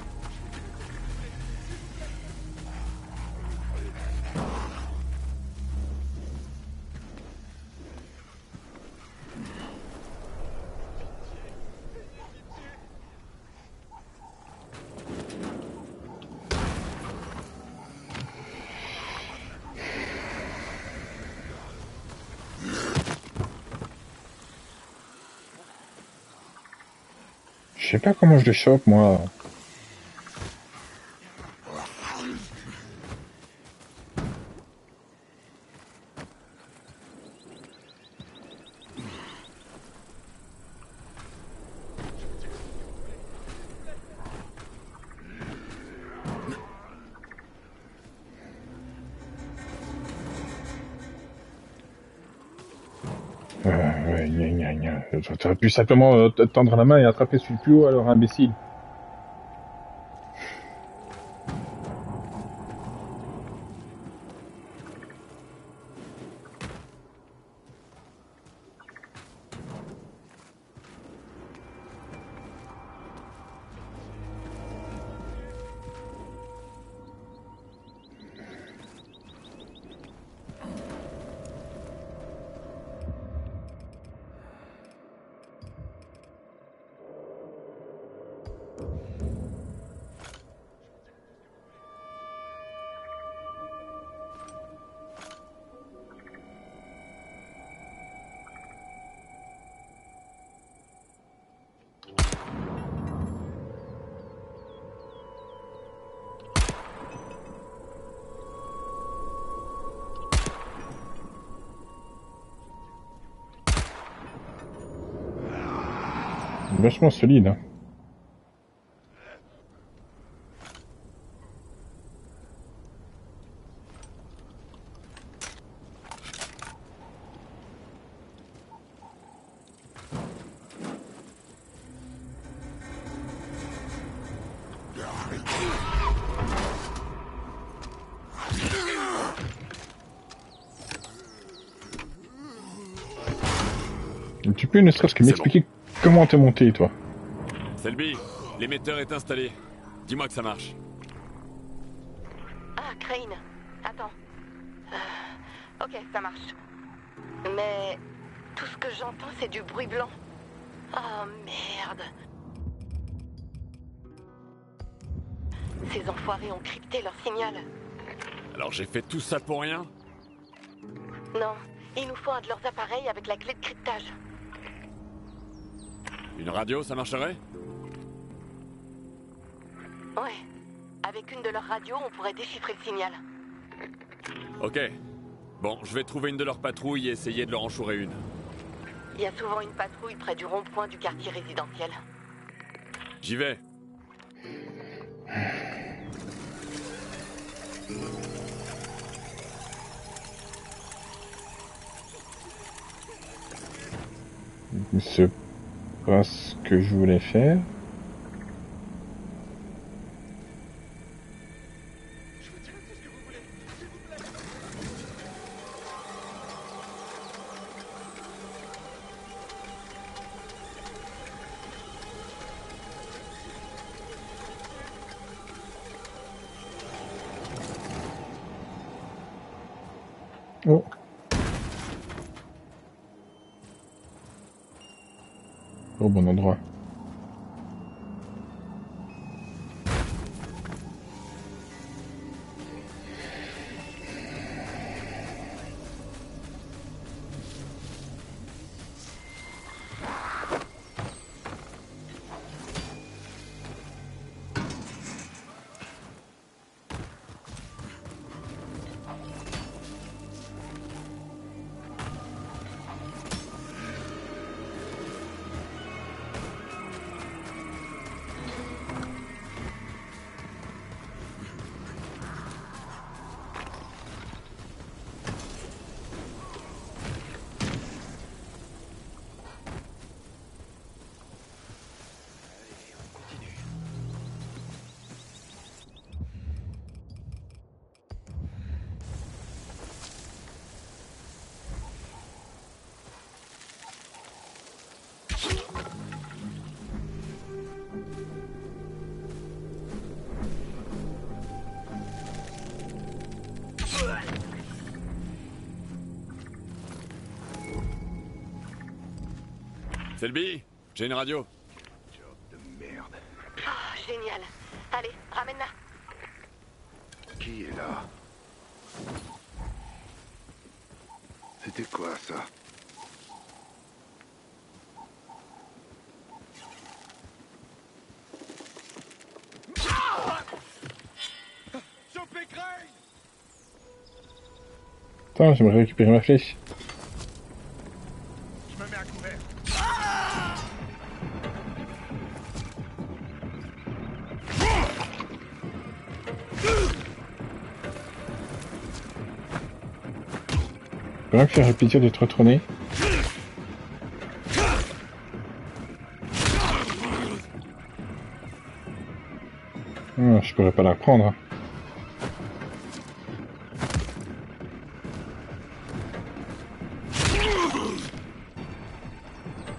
Speaker 2: Je sais pas comment je le chope, moi. Ouais, gna gna gna. T'aurais pu simplement tendre la main et attraper celui plus haut, alors, imbécile. Vachement solide, hein. Tu peux ne serait-ce que m'expliquer comment t'es monté, toi?
Speaker 1: Selby, l'émetteur est installé. Dis-moi que ça marche.
Speaker 10: Ah, Crane. Attends. Ok, ça marche. Mais tout ce que j'entends, c'est du bruit blanc. Oh merde. Ces enfoirés ont crypté leur signal.
Speaker 1: Alors j'ai fait tout ça pour rien?
Speaker 10: Non, il nous faut un de leurs appareils avec la clé de cryptage.
Speaker 1: Une radio, ça marcherait?
Speaker 10: Ouais. Avec une de leurs radios, on pourrait déchiffrer le signal.
Speaker 1: Ok. Bon, je vais trouver une de leurs patrouilles et essayer de leur en chourer une.
Speaker 10: Il y a souvent une patrouille près du rond-point du quartier résidentiel.
Speaker 1: J'y vais.
Speaker 2: C'est pas ce que je voulais faire. Oh. Au bon endroit.
Speaker 1: Selby, j'ai une radio.
Speaker 7: Job de merde.
Speaker 10: Ah, génial. Allez, ramène-la.
Speaker 7: Qui est là? C'était quoi ça?
Speaker 2: Attends, j'aimerais récupérer ma flèche.
Speaker 6: Je me mets à couvert.
Speaker 2: Peut me faire le plaisir de te retourner. Ah, je pourrais pas la prendre.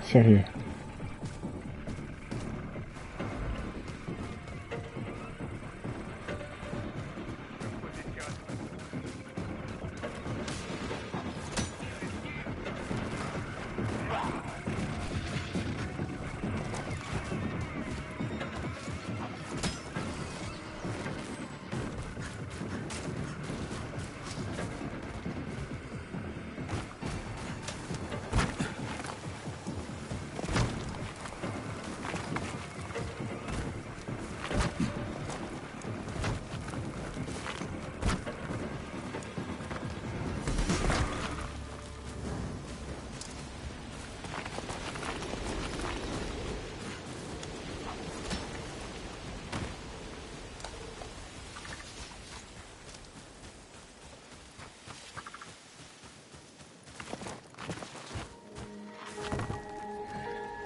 Speaker 2: Sérieux.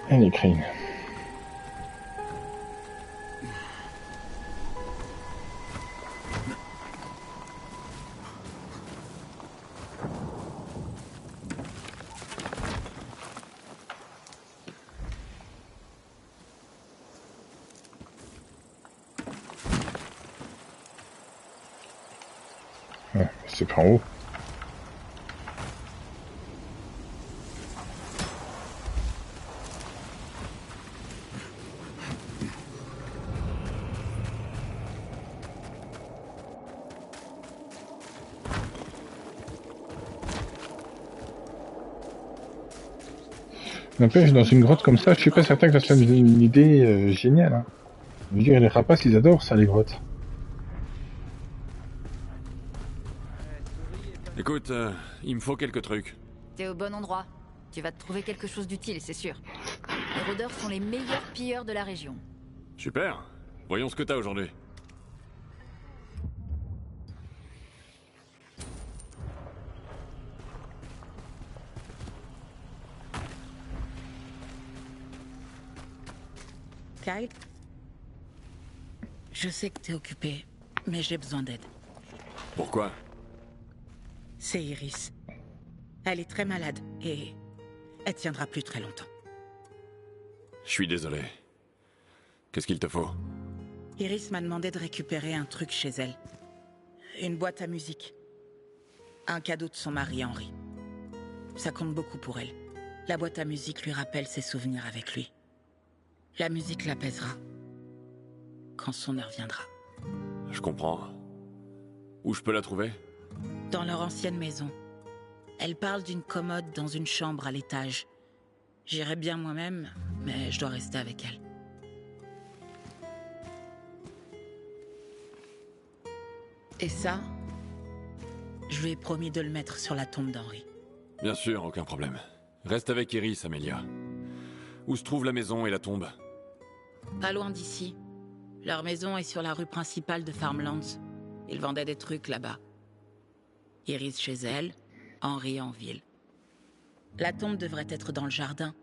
Speaker 2: Allez, Crane. Ah, c'est par en haut. N'empêche, dans une grotte comme ça, je suis pas certain que ça soit une idée géniale. Hein. Je veux dire, les rapaces, ils adorent ça, les grottes.
Speaker 1: Écoute, il me faut quelques trucs.
Speaker 9: T'es au bon endroit. Tu vas te trouver quelque chose d'utile, c'est sûr. Les rôdeurs sont les meilleurs pilleurs de la région.
Speaker 1: Super. Voyons ce que t'as aujourd'hui.
Speaker 8: Kyle? Je sais que t'es occupé, mais j'ai besoin d'aide.
Speaker 1: Pourquoi?
Speaker 8: C'est Iris. Elle est très malade et elle tiendra plus très longtemps.
Speaker 1: Je suis désolé. Qu'est-ce qu'il te faut?
Speaker 8: Iris m'a demandé de récupérer un truc chez elle. Une boîte à musique. Un cadeau de son mari, Henry. Ça compte beaucoup pour elle. La boîte à musique lui rappelle ses souvenirs avec lui. La musique l'apaisera. Quand son heure viendra.
Speaker 1: Je comprends. Où je peux la trouver?
Speaker 8: Dans leur ancienne maison. Elle parle d'une commode dans une chambre à l'étage. J'irai bien moi-même, mais je dois rester avec elle. Et ça, je lui ai promis de le mettre sur la tombe d'Henry.
Speaker 1: Bien sûr, aucun problème. Reste avec Iris, Amelia. Où se trouve la maison et la tombe?
Speaker 8: Pas loin d'ici. Leur maison est sur la rue principale de Farmlands. Ils vendaient des trucs là-bas. Iris chez elle, Henry en ville. La tombe devrait être dans le jardin.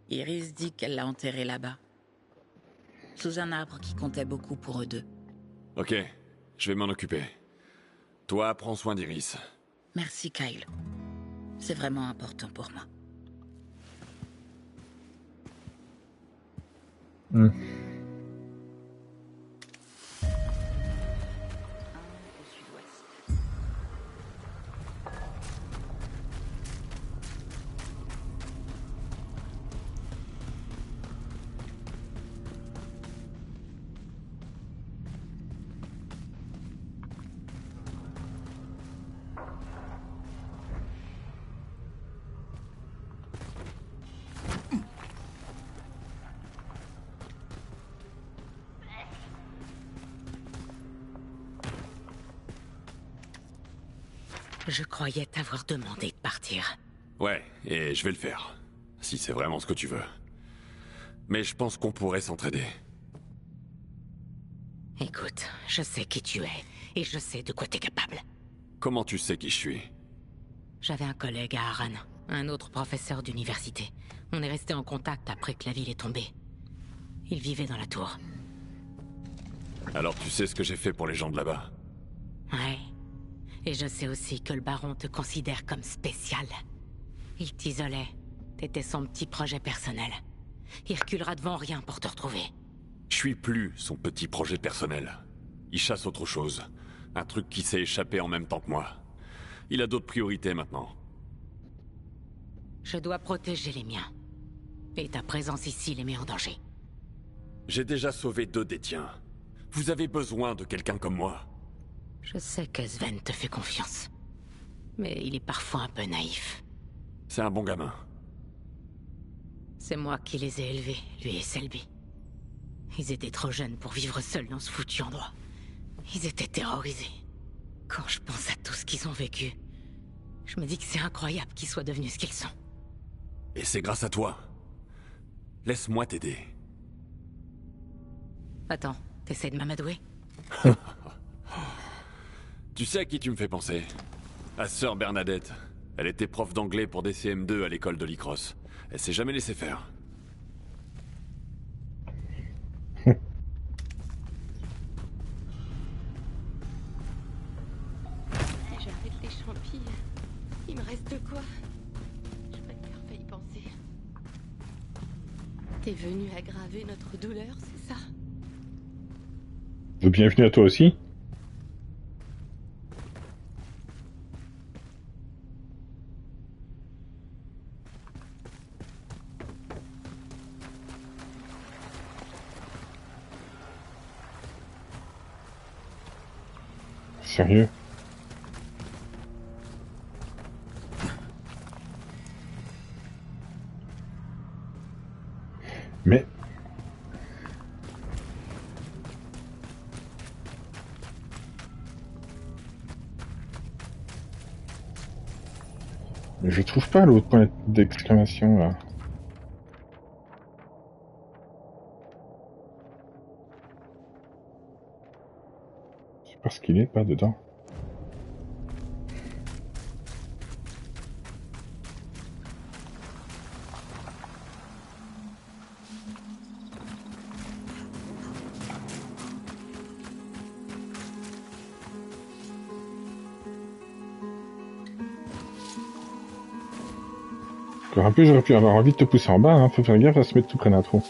Speaker 8: Iris dit qu'elle l'a enterrée là-bas. Sous un arbre qui comptait beaucoup pour eux deux.
Speaker 1: Ok, je vais m'en occuper. Toi, prends soin d'Iris.
Speaker 8: Merci, Kyle. C'est vraiment important pour moi. Je croyais t'avoir demandé de partir.
Speaker 1: Ouais, et je vais le faire. Si c'est vraiment ce que tu veux. Mais je pense qu'on pourrait s'entraider.
Speaker 8: Écoute, je sais qui tu es, et je sais de quoi t'es capable.
Speaker 1: Comment tu sais qui je suis?
Speaker 8: J'avais un collègue à Harran, un autre professeur d'université. On est resté en contact après que la ville est tombée. Il vivait dans la tour.
Speaker 1: Alors tu sais ce que j'ai fait pour les gens de là-bas?
Speaker 8: Ouais. Et je sais aussi que le baron te considère comme spécial. Il t'isolait. T'étais son petit projet personnel. Il reculera devant rien pour te retrouver.
Speaker 1: Je suis plus son petit projet personnel. Il chasse autre chose. Un truc qui s'est échappé en même temps que moi. Il a d'autres priorités maintenant.
Speaker 8: Je dois protéger les miens. Et ta présence ici les met en danger.
Speaker 1: J'ai déjà sauvé 2 des tiens. Vous avez besoin de quelqu'un comme moi.
Speaker 8: Je sais que Sven te fait confiance. Mais il est parfois un peu naïf.
Speaker 1: C'est un bon gamin.
Speaker 8: C'est moi qui les ai élevés, lui et Selby. Ils étaient trop jeunes pour vivre seuls dans ce foutu endroit. Ils étaient terrorisés. Quand je pense à tout ce qu'ils ont vécu, je me dis que c'est incroyable qu'ils soient devenus ce qu'ils sont.
Speaker 1: Et c'est grâce à toi. Laisse-moi t'aider.
Speaker 8: Attends, t'essaies de m'amadouer?
Speaker 1: Tu sais à qui tu me fais penser? À Sœur Bernadette. Elle était prof d'anglais pour des CM2 à l'école de Lycros. Elle s'est jamais laissée faire.
Speaker 10: Si j'arrête les champis, il me reste quoi? Je préfère pas y penser. T'es venu aggraver notre douleur, c'est ça?
Speaker 2: Bienvenue à toi aussi. Sérieux? Je trouve pas l'autre point d'exclamation là. C'est parce qu'il est pas dedans. Encore un peu, j'aurais pu avoir envie de te pousser en bas, hein. Faut faire gaffe à se mettre tout près d'un trou.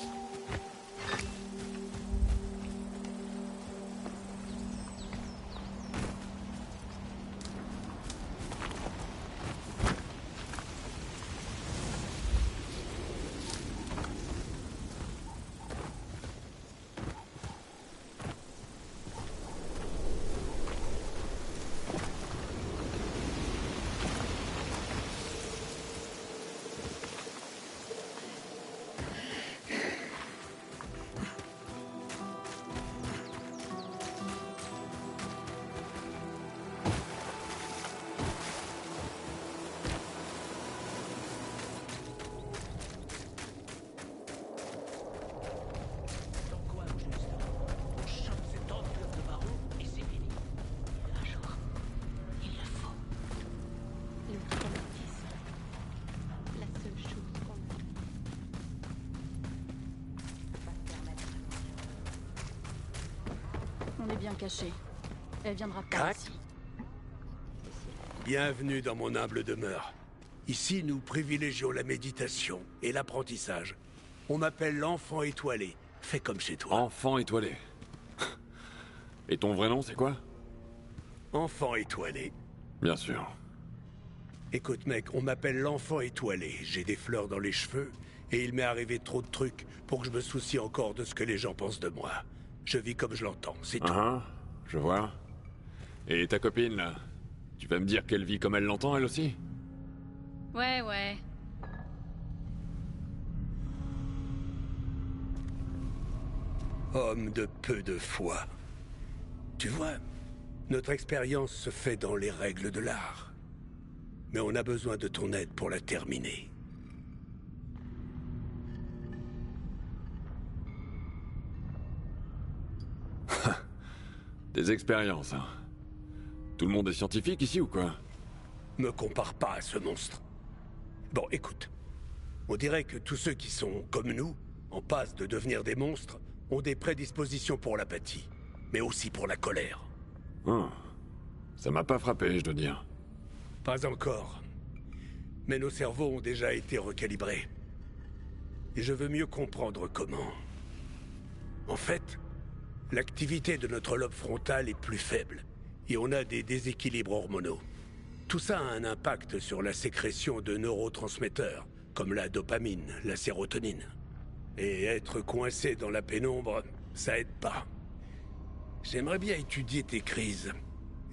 Speaker 9: On est bien caché. Elle viendra pas
Speaker 7: Crac.
Speaker 9: ici.
Speaker 7: Bienvenue dans mon humble demeure. Ici, nous privilégions la méditation et l'apprentissage. On m'appelle l'enfant étoilé. Fais comme chez toi.
Speaker 1: Enfant étoilé. Et ton vrai nom, c'est quoi?
Speaker 7: Enfant étoilé.
Speaker 1: Bien sûr.
Speaker 7: Écoute mec, on m'appelle l'enfant étoilé. J'ai des fleurs dans les cheveux et il m'est arrivé trop de trucs pour que je me soucie encore de ce que les gens pensent de moi. Je vis comme je l'entends, c'est tout.
Speaker 1: Je vois. Et ta copine, là? Tu vas me dire qu'elle vit comme elle l'entend, elle aussi?
Speaker 9: Ouais.
Speaker 7: Homme de peu de foi. Tu vois, notre expérience se fait dans les règles de l'art. Mais on a besoin de ton aide pour la terminer.
Speaker 1: Des expériences, hein. Tout le monde est scientifique ici ou quoi?
Speaker 7: Me compare pas à ce monstre. Bon, écoute. On dirait que tous ceux qui sont, comme nous, en passe de devenir des monstres, ont des prédispositions pour l'apathie, mais aussi pour la colère.
Speaker 1: Ça m'a pas frappé, je dois dire.
Speaker 7: Pas encore. Mais nos cerveaux ont déjà été recalibrés. Et je veux mieux comprendre comment. En fait, l'activité de notre lobe frontal est plus faible, et on a des déséquilibres hormonaux. Tout ça a un impact sur la sécrétion de neurotransmetteurs, comme la dopamine, la sérotonine. Et être coincé dans la pénombre, ça aide pas. J'aimerais bien étudier tes crises,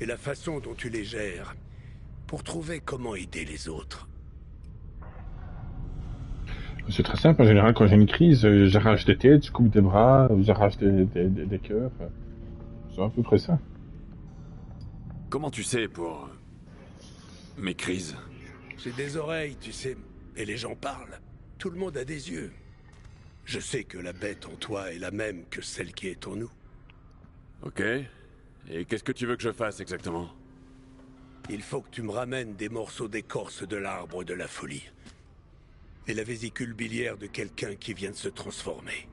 Speaker 7: et la façon dont tu les gères, pour trouver comment aider les autres.
Speaker 2: C'est très simple, en général, quand j'ai une crise, j'arrache des têtes, je coupe des bras, j'arrache des cœurs. C'est à peu près ça.
Speaker 1: Comment tu sais pour... mes crises?
Speaker 7: J'ai des oreilles, tu sais, et les gens parlent. Tout le monde a des yeux. Je sais que la bête en toi est la même que celle qui est en nous.
Speaker 1: Ok. Et qu'est-ce que tu veux que je fasse exactement?
Speaker 7: Il faut que tu me ramènes des morceaux d'écorce de l'arbre de la folie. Et la vésicule biliaire de quelqu'un qui vient de se transformer.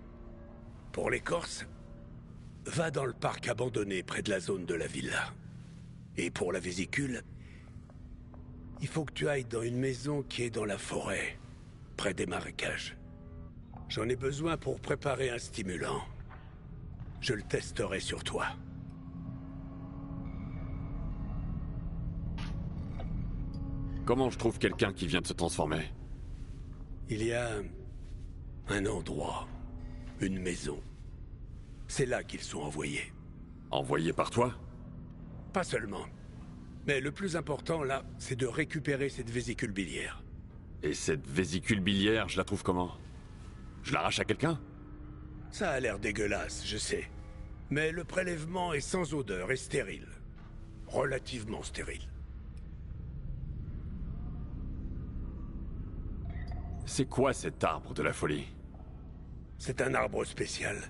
Speaker 7: Pour l'écorce, va dans le parc abandonné près de la zone de la villa. Et pour la vésicule, il faut que tu ailles dans une maison qui est dans la forêt, près des marécages. J'en ai besoin pour préparer un stimulant. Je le testerai sur toi.
Speaker 1: Comment je trouve quelqu'un qui vient de se transformer?
Speaker 7: Il y a un endroit, une maison. C'est là qu'ils sont envoyés.
Speaker 1: Envoyé par toi?
Speaker 7: Pas seulement. Mais le plus important, là, c'est de récupérer cette vésicule biliaire.
Speaker 1: Et cette vésicule biliaire, je la trouve comment? Je l'arrache à quelqu'un?
Speaker 7: Ça a l'air dégueulasse, je sais. Mais le prélèvement est sans odeur et stérile. Relativement stérile.
Speaker 1: C'est quoi cet arbre de la folie?
Speaker 7: C'est un arbre spécial.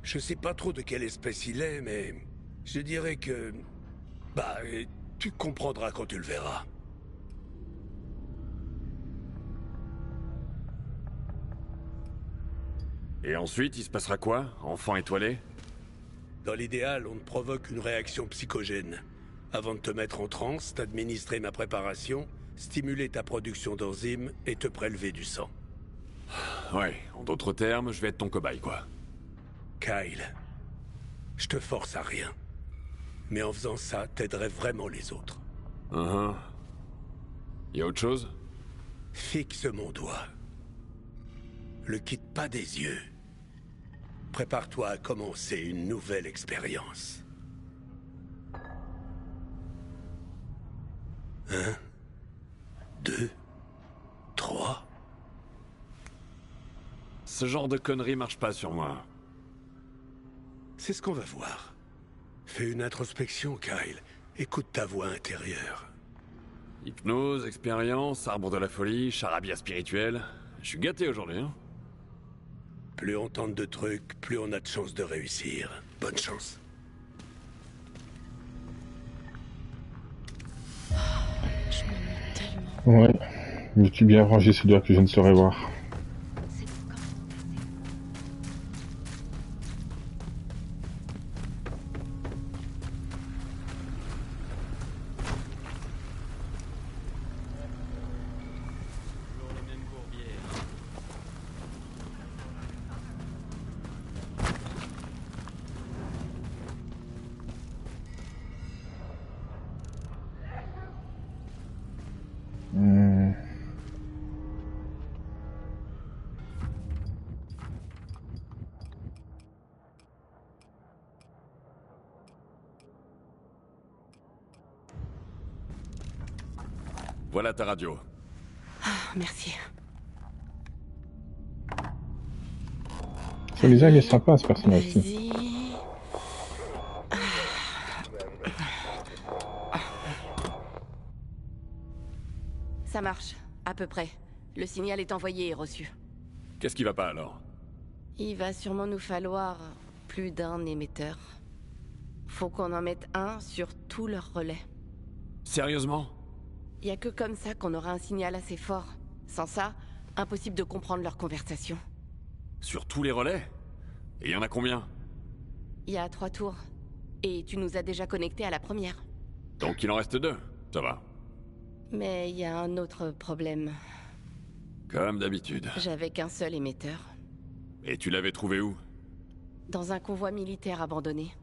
Speaker 7: Je sais pas trop de quelle espèce il est, mais je dirais que... Bah, tu comprendras quand tu le verras.
Speaker 1: Et ensuite, il se passera quoi? Enfant étoilé?
Speaker 7: Dans l'idéal, on te provoque une réaction psychogène. Avant de te mettre en transe, t'administrer ma préparation, stimuler ta production d'enzymes et te prélever du sang.
Speaker 1: Ouais, en d'autres termes, je vais être ton cobaye, quoi.
Speaker 7: Kyle, je te force à rien. Mais en faisant ça, t'aiderais vraiment les autres.
Speaker 1: Y a autre chose?
Speaker 7: Fixe mon doigt. Le quitte pas des yeux. Prépare-toi à commencer une nouvelle expérience. 1, 2, 3.
Speaker 1: Ce genre de conneries marche pas sur moi.
Speaker 7: C'est ce qu'on va voir. Fais une introspection, Kyle. Écoute ta voix intérieure.
Speaker 1: Hypnose, expérience, arbre de la folie, charabia spirituelle. Je suis gâté aujourd'hui, hein.
Speaker 7: Plus on tente de trucs, plus on a de chances de réussir. Bonne chance.
Speaker 10: Je m'ennuie tellement.
Speaker 2: Ouais. Mais tu bien rangé ce doigt que je ne saurais voir.
Speaker 1: Voilà ta radio.
Speaker 10: Ah, merci.
Speaker 2: Sur les il est sympa ce personnage-ci.
Speaker 10: Vas-y. Ça marche, à peu près. Le signal est envoyé et reçu.
Speaker 1: Qu'est-ce qui va pas alors?
Speaker 10: Il va sûrement nous falloir plus d'un émetteur. Faut qu'on en mette un sur tous leurs relais.
Speaker 1: Sérieusement?
Speaker 10: Y a que comme ça qu'on aura un signal assez fort. Sans ça, impossible de comprendre leur conversation.
Speaker 1: Sur tous les relais? Et y en a combien?
Speaker 10: Il y a 3 tours. Et tu nous as déjà connectés à la première.
Speaker 1: Donc il en reste 2. Ça va.
Speaker 10: Mais il y a un autre problème.
Speaker 1: Comme d'habitude.
Speaker 10: J'avais qu'un seul émetteur.
Speaker 1: Et tu l'avais trouvé où?
Speaker 10: Dans un convoi militaire abandonné.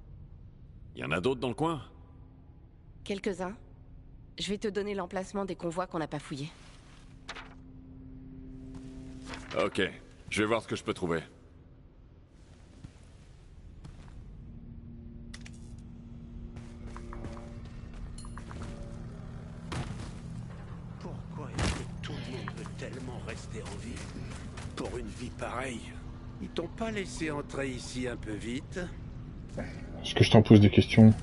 Speaker 1: Y en a d'autres dans le coin?
Speaker 10: Quelques-uns. Je vais te donner l'emplacement des convois qu'on n'a pas fouillés.
Speaker 1: Ok, je vais voir ce que je peux trouver.
Speaker 7: Pourquoi est-ce que tout le monde veut tellement rester en vie? Pour une vie pareille, ils t'ont pas laissé entrer ici un peu vite?
Speaker 2: Est-ce que je t'en pose des questions?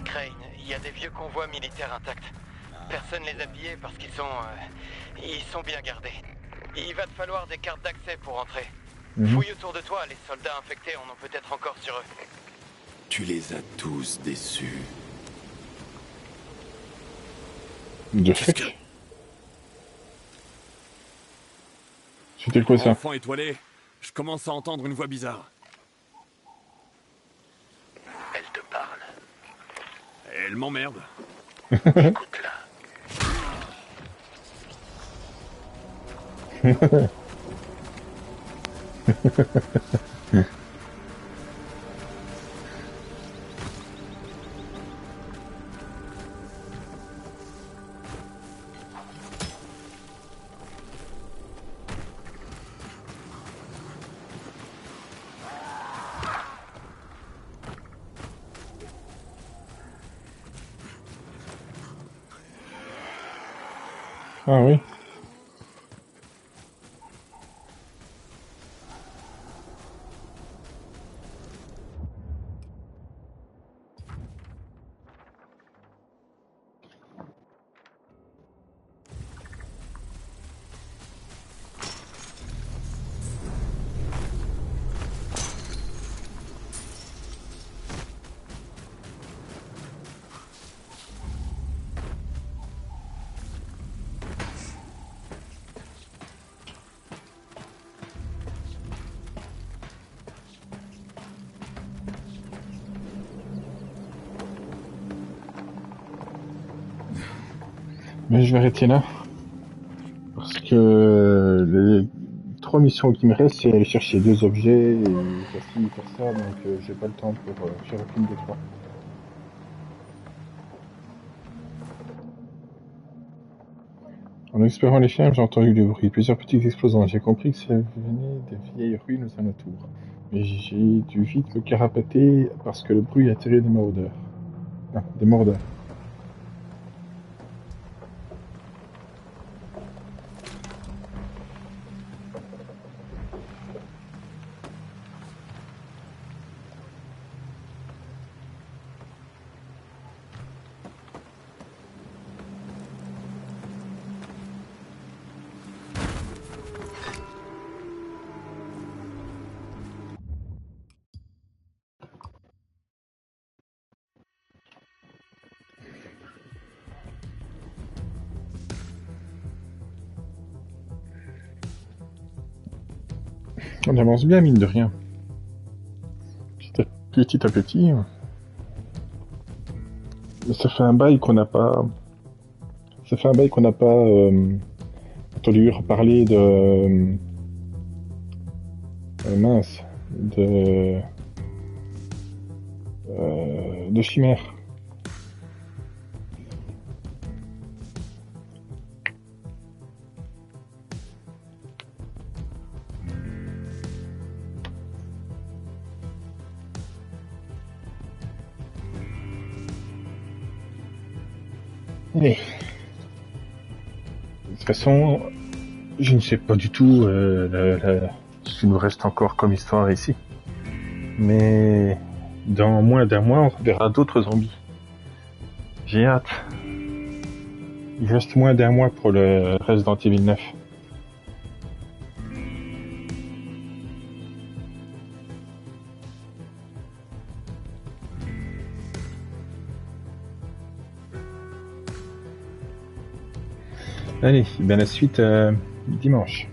Speaker 3: Crane, il y a des vieux convois militaires intacts. Personne les a pillés parce qu'ils sont bien gardés. Il va te falloir des cartes d'accès pour entrer. Fouille autour de toi, les soldats infectés en ont peut-être encore sur eux.
Speaker 1: Tu les as tous déçus.
Speaker 2: De fait. C'était quoi ça?
Speaker 1: Enfant étoilé, je commence à entendre une voix bizarre.
Speaker 6: Elle te parle.
Speaker 1: Elle m'emmerde.
Speaker 6: Écoute-la.
Speaker 2: Ah oui. Mais je vais arrêter là. Parce que les 3 missions qui me restent, c'est aller chercher 2 objets et faire ci, faire ça, donc j'ai pas le temps pour faire aucune des 3. En explorant les fermes, j'ai entendu du bruit, plusieurs petites explosions. J'ai compris que ça venait des vieilles ruines aux alentours. Mais j'ai dû vite me carapater parce que le bruit attirait des mordeurs. Ah, des mordeurs. On avance bien, mine de rien. Petit à petit. Mais ça fait un bail qu'on n'a pas... entendu reparler de... mince. De Chimère. Allez. De toute façon, je ne sais pas du tout ce qu'il nous reste encore comme histoire ici. Mais dans moins d'un mois, on verra d'autres zombies. J'ai hâte. Il reste moins d'un mois pour le Resident Evil 9. Allez, bien la suite dimanche.